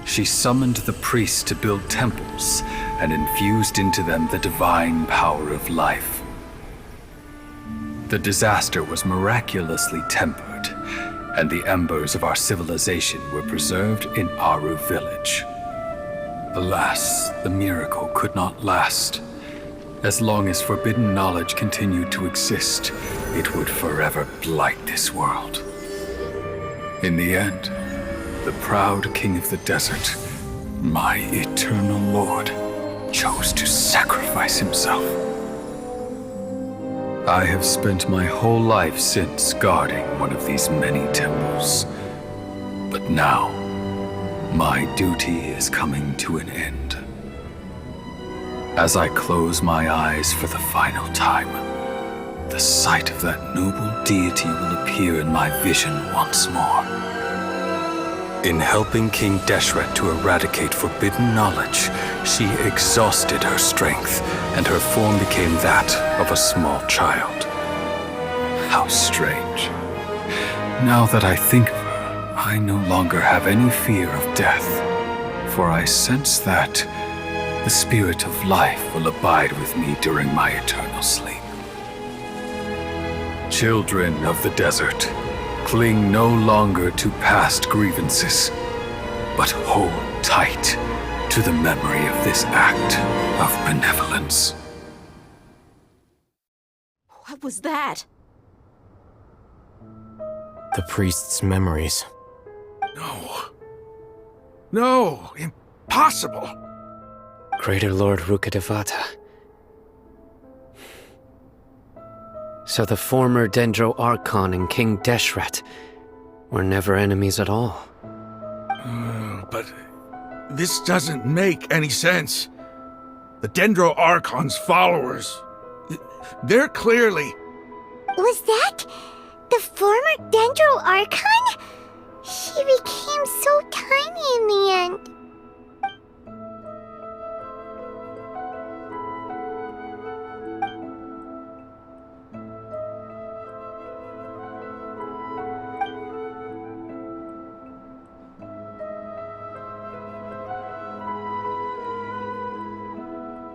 She summoned the priests to build temples and infused into them the divine power of life. The disaster was miraculously tempered, and the embers of our civilization were preserved in Aru village. Alas, the miracle could not last. As long as forbidden knowledge continued to exist, it would forever blight this world. In the end, the proud king of the desert, my eternal lord, chose to sacrifice himself. I have spent my whole life since guarding one of these many temples. But now, my duty is coming to an end. As I close my eyes for the final time, the sight of that noble deity will appear in my vision once more. In helping King Deshret to eradicate forbidden knowledge, she exhausted her strength, and her form became that of a small child. How strange. Now that I think of her, I no longer have any fear of death, for I sense that the spirit of life will abide with me during my eternal sleep. Children of the desert, cling no longer to past grievances, but hold tight to the memory of this act of benevolence. What was that? The priest's memories. No, impossible. Greater Lord Rukkhadevata. So the former Dendro Archon and King Deshret were never enemies at all. But this doesn't make any sense. The Dendro Archon's followers, they're clearly... Was that the former Dendro Archon? She became so tiny in the end.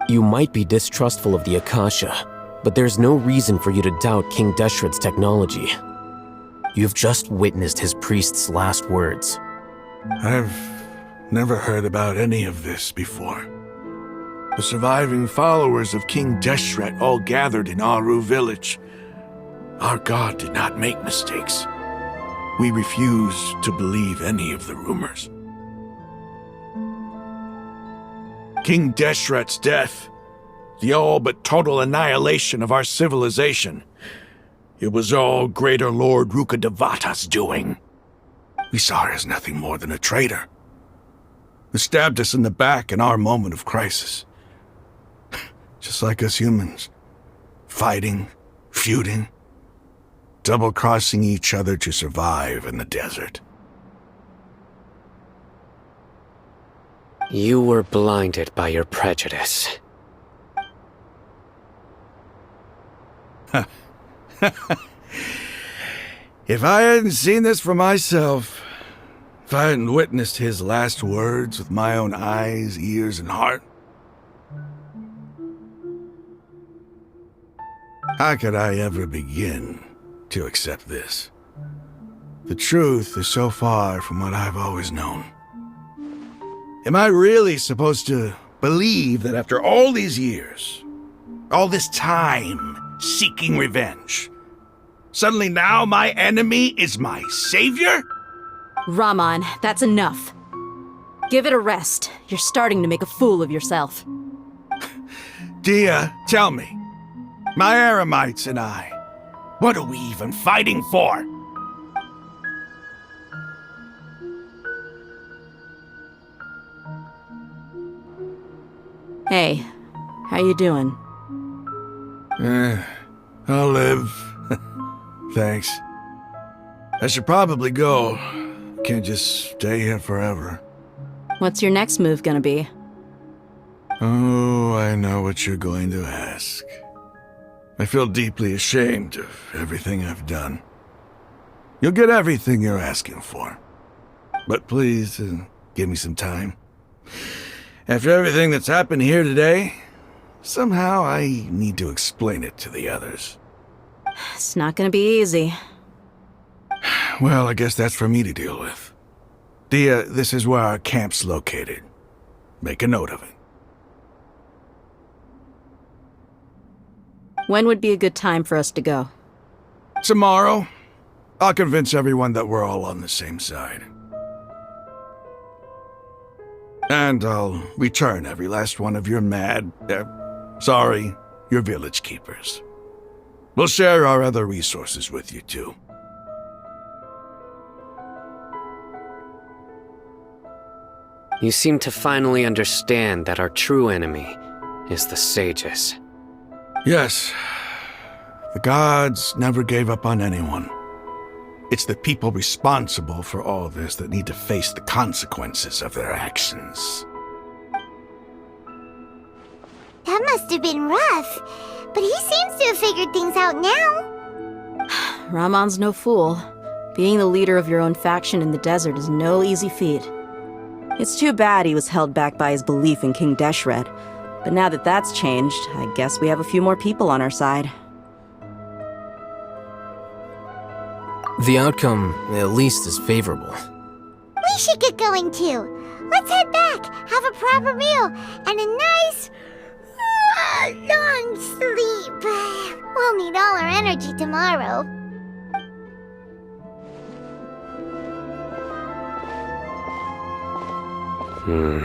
You might be distrustful of the Akasha, but there's no reason for you to doubt King Deshret's technology. You've just witnessed his priest's last words. I've never heard about any of this before. The surviving followers of King Deshret all gathered in Aru village. Our god did not make mistakes. We refuse to believe any of the rumors. King Deshret's death, the all but total annihilation of our civilization, it was all Greater Lord Rukkhadevata's doing. We saw her as nothing more than a traitor, who stabbed us in the back in our moment of crisis. Just like us humans, fighting, feuding, double-crossing each other to survive in the desert. You were blinded by your prejudice. If I hadn't seen this for myself, if I hadn't witnessed his last words with my own eyes, ears, and heart, how could I ever begin to accept this? The truth is so far from what I've always known. Am I really supposed to believe that after all these years, all this time seeking revenge, suddenly now my enemy is my savior? Raman, that's enough. Give it a rest. You're starting to make a fool of yourself. Dia, tell me, my Aramites and I, what are we even fighting for? Hey, how you doing? I'll live. Thanks. I should probably go. Can't just stay here forever. What's your next move gonna be? Oh, I know what you're going to ask. I feel deeply ashamed of everything I've done. You'll get everything you're asking for. But please, give me some time. After everything that's happened here today, somehow I need to explain it to the others. It's not gonna be easy. Well, I guess that's for me to deal with. Dia, this is where our camp's located. Make a note of it. When would be a good time for us to go? Tomorrow, I'll convince everyone that we're all on the same side. And I'll return every last one of your your village keepers. We'll share our other resources with you, too. You seem to finally understand that our true enemy is the sages. Yes. The gods never gave up on anyone. It's the people responsible for all this that need to face the consequences of their actions. That must have been rough, but he seems to have figured things out now. Raman's no fool. Being the leader of your own faction in the desert is no easy feat. It's too bad he was held back by his belief in King Deshret, but now that that's changed, I guess we have a few more people on our side. The outcome, at least, is favorable. We should get going too. Let's head back, have a proper meal, and a nice, long sleep. We'll need all our energy tomorrow. Sino,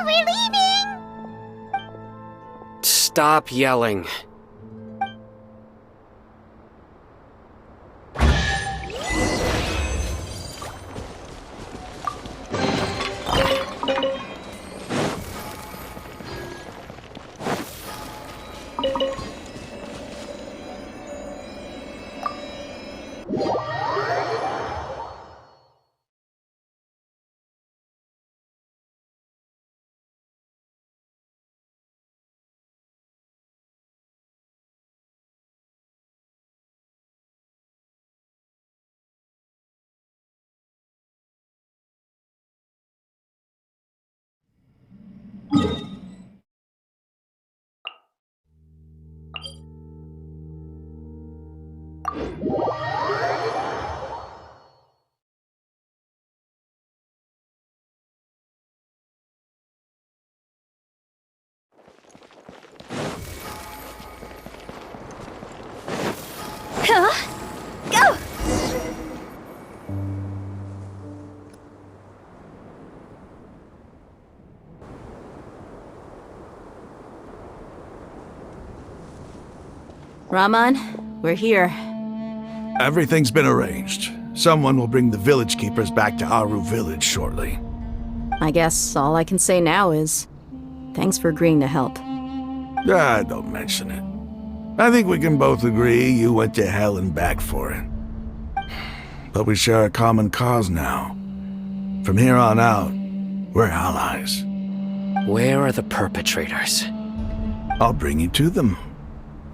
we're leaving! Stop yelling. Go! Raman, we're here. Everything's been arranged. Someone will bring the village keepers back to Aru village shortly. I guess all I can say now is thanks for agreeing to help. Don't mention it. I think we can both agree you went to hell and back for it. But we share a common cause now. From here on out, we're allies. Where are the perpetrators? I'll bring you to them.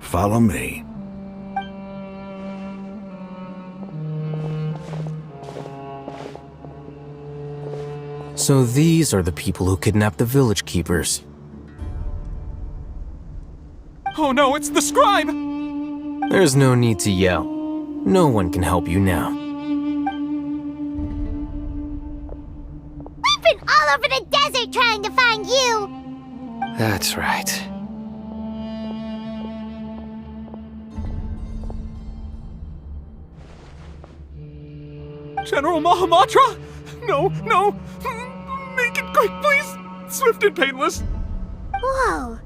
Follow me. So these are the people who kidnapped the village keepers. Oh no, it's the scribe! There's no need to yell. No one can help you now. We've been all over the desert trying to find you! That's right. General Mahamatra? No, no! Make it quick, please! Swift and painless! Whoa.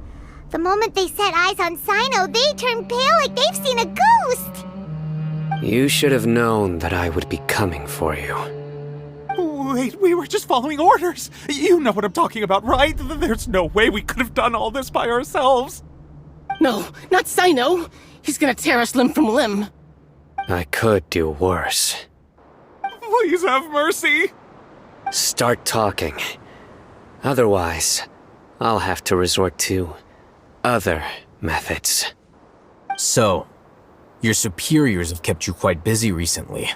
The moment they set eyes on Sino, they turned pale like they've seen a ghost! You should have known that I would be coming for you. Wait, we were just following orders! You know what I'm talking about, right? There's no way we could have done all this by ourselves! No, not Sino! He's gonna tear us limb from limb! I could do worse. Please have mercy! Start talking. Otherwise, I'll have to resort to other methods. So, your superiors have kept you quite busy recently.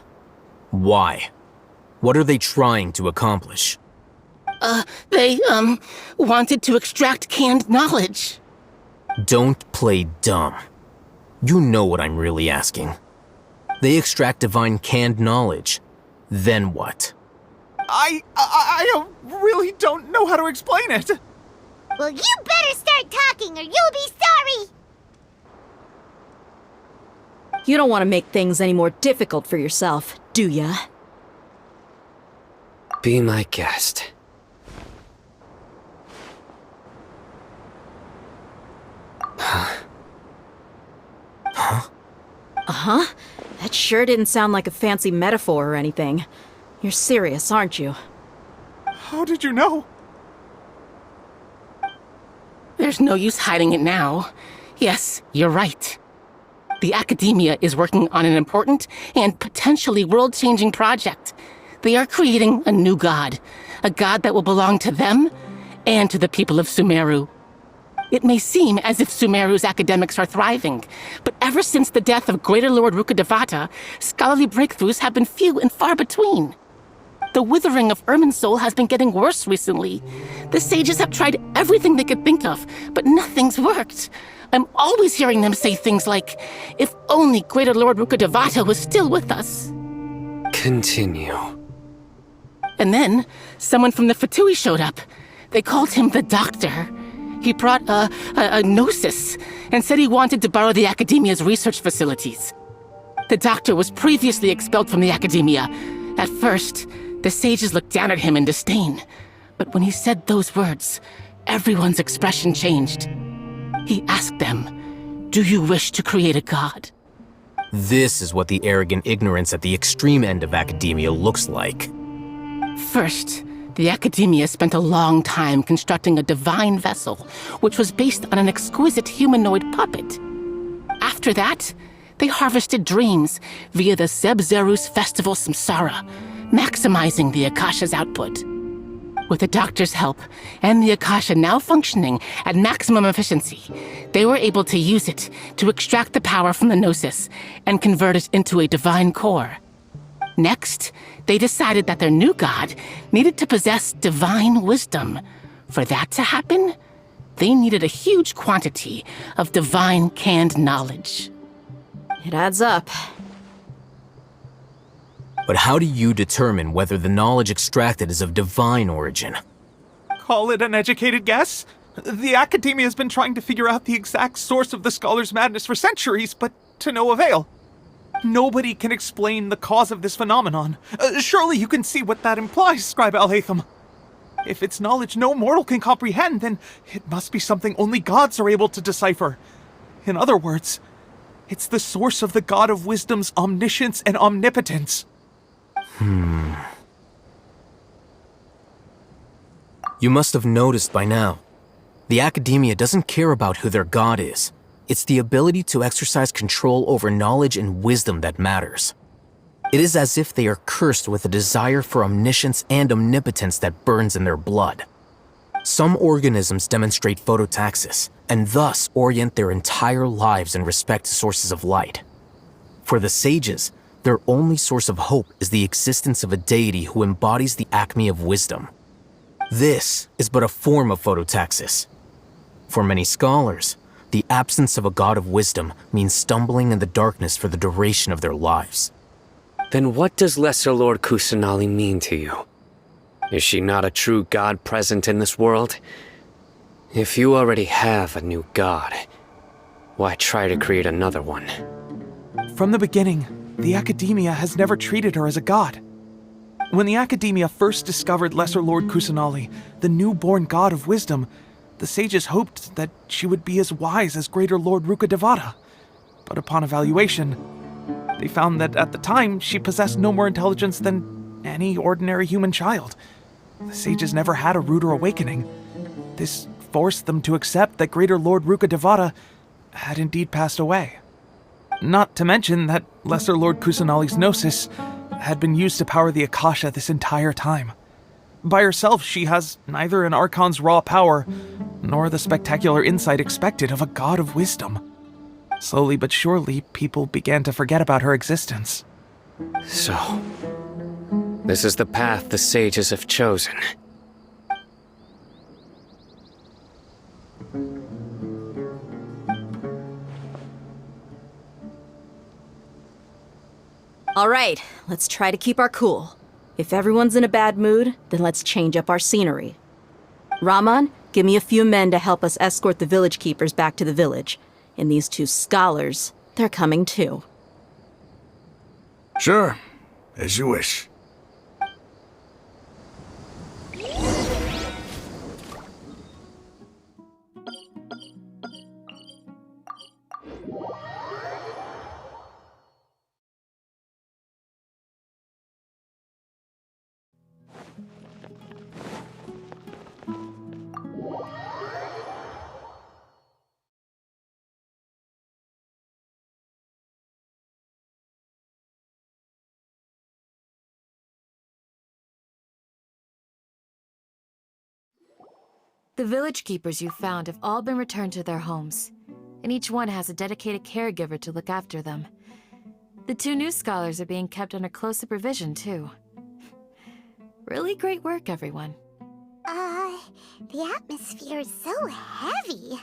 Why? What are they trying to accomplish? They wanted to extract canned knowledge. Don't play dumb. You know what I'm really asking. They extract divine canned knowledge. Then what? I really don't know how to explain it. Well, you better start talking or you'll be sorry! You don't want to make things any more difficult for yourself, do ya? Be my guest. Uh-huh. That sure didn't sound like a fancy metaphor or anything. You're serious, aren't you? How did you know? There's no use hiding it now. Yes, you're right. The Academia is working on an important and potentially world-changing project. They are creating a new god. A god that will belong to them and to the people of Sumeru. It may seem as if Sumeru's academics are thriving, but ever since the death of Greater Lord Rukkhadevata, scholarly breakthroughs have been few and far between. The withering of Irminsul has been getting worse recently. The sages have tried everything they could think of, but nothing's worked. I'm always hearing them say things like, if only Greater Lord Rukkhadevata was still with us. Continue. And then, someone from the Fatui showed up. They called him the Doctor. He brought a gnosis and said he wanted to borrow the Academia's research facilities. The Doctor was previously expelled from the Academia. At first, the sages looked down at him in disdain. But when he said those words, everyone's expression changed. He asked them, "Do you wish to create a god?" This is what the arrogant ignorance at the extreme end of academia looks like. First, the Academia spent a long time constructing a divine vessel, which was based on an exquisite humanoid puppet. After that, they harvested dreams via the Zeb-Zerus Festival Samsara, maximizing the Akasha's output. With the Doctor's help, and the Akasha now functioning at maximum efficiency, they were able to use it to extract the power from the Gnosis and convert it into a divine core. Next, they decided that their new god needed to possess divine wisdom. For that to happen, they needed a huge quantity of divine canned knowledge. It adds up. But how do you determine whether the knowledge extracted is of divine origin? Call it an educated guess? The Academia has been trying to figure out the exact source of the scholar's madness for centuries, but to no avail. Nobody can explain the cause of this phenomenon. Surely you can see what that implies, Scribe Alhaitham. If it's knowledge no mortal can comprehend, then it must be something only gods are able to decipher. In other words, it's the source of the God of Wisdom's omniscience and omnipotence. You must have noticed by now. The Academia doesn't care about who their god is. It's the ability to exercise control over knowledge and wisdom that matters. It is as if they are cursed with a desire for omniscience and omnipotence that burns in their blood. Some organisms demonstrate phototaxis, and thus orient their entire lives in respect to sources of light. For the sages, their only source of hope is the existence of a deity who embodies the acme of wisdom. This is but a form of phototaxis. For many scholars, the absence of a god of wisdom means stumbling in the darkness for the duration of their lives. Then what does Lesser Lord Kusanali mean to you? Is she not a true god present in this world? If you already have a new god, why try to create another one? From the beginning, the Academia has never treated her as a god. When the Academia first discovered Lesser Lord Kusanali, the newborn god of wisdom, the sages hoped that she would be as wise as Greater Lord Rukkhadevata. But upon evaluation, they found that at the time she possessed no more intelligence than any ordinary human child. The sages never had a ruder awakening. This forced them to accept that Greater Lord Rukkhadevata had indeed passed away. Not to mention that Lesser Lord Kusanali's gnosis had been used to power the Akasha this entire time. By herself, she has neither an Archon's raw power, nor the spectacular insight expected of a god of wisdom. Slowly but surely, people began to forget about her existence. So, this is the path the sages have chosen. All right, let's try to keep our cool. If everyone's in a bad mood, then let's change up our scenery. Rahman, give me a few men to help us escort the village keepers back to the village. And these two scholars, they're coming too. Sure, as you wish. The village keepers you found have all been returned to their homes, and each one has a dedicated caregiver to look after them. The two new scholars are being kept under close supervision, too. Really great work, everyone. The atmosphere is so heavy.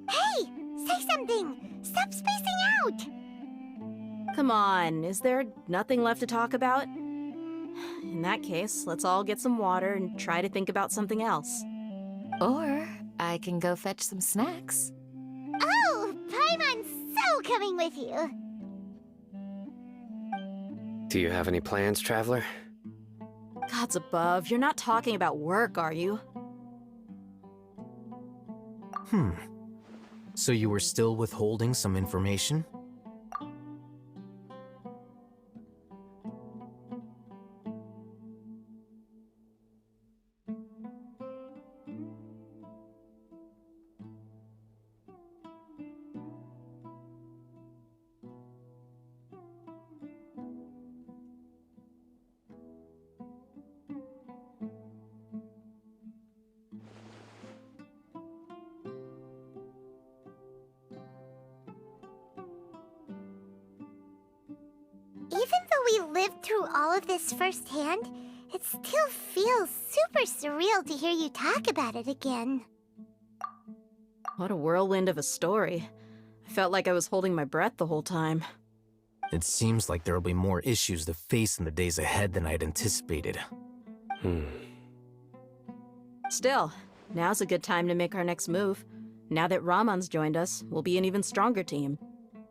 Hey! Say something! Stop spacing out! Come on, is there nothing left to talk about? In that case, let's all get some water and try to think about something else. Or I can go fetch some snacks. Oh, Paimon's so coming with you. Do you have any plans, Traveler? Gods above, you're not talking about work, are you? So you were still withholding some information? Even though we lived through all of this firsthand, It still feels super surreal to hear you talk about it again. What a whirlwind of a story. I felt like I was holding my breath the whole time. It seems like there'll be more issues to face in the days ahead than I had anticipated. Still, now's a good time to make our next move. Now that Ramon's joined us, we'll be an even stronger team.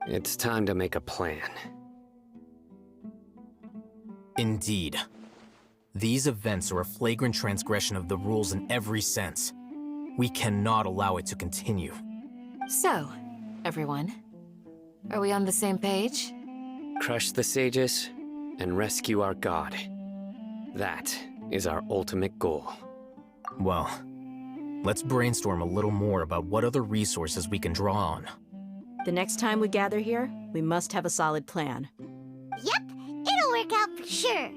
It's time to make a plan. Indeed. These events are a flagrant transgression of the rules in every sense. We cannot allow it to continue. So, everyone, are we on the same page? Crush the sages and rescue our god. That is our ultimate goal. Well, let's brainstorm a little more about what other resources we can draw on. The next time we gather here, we must have a solid plan. Yep, it'll work out for sure.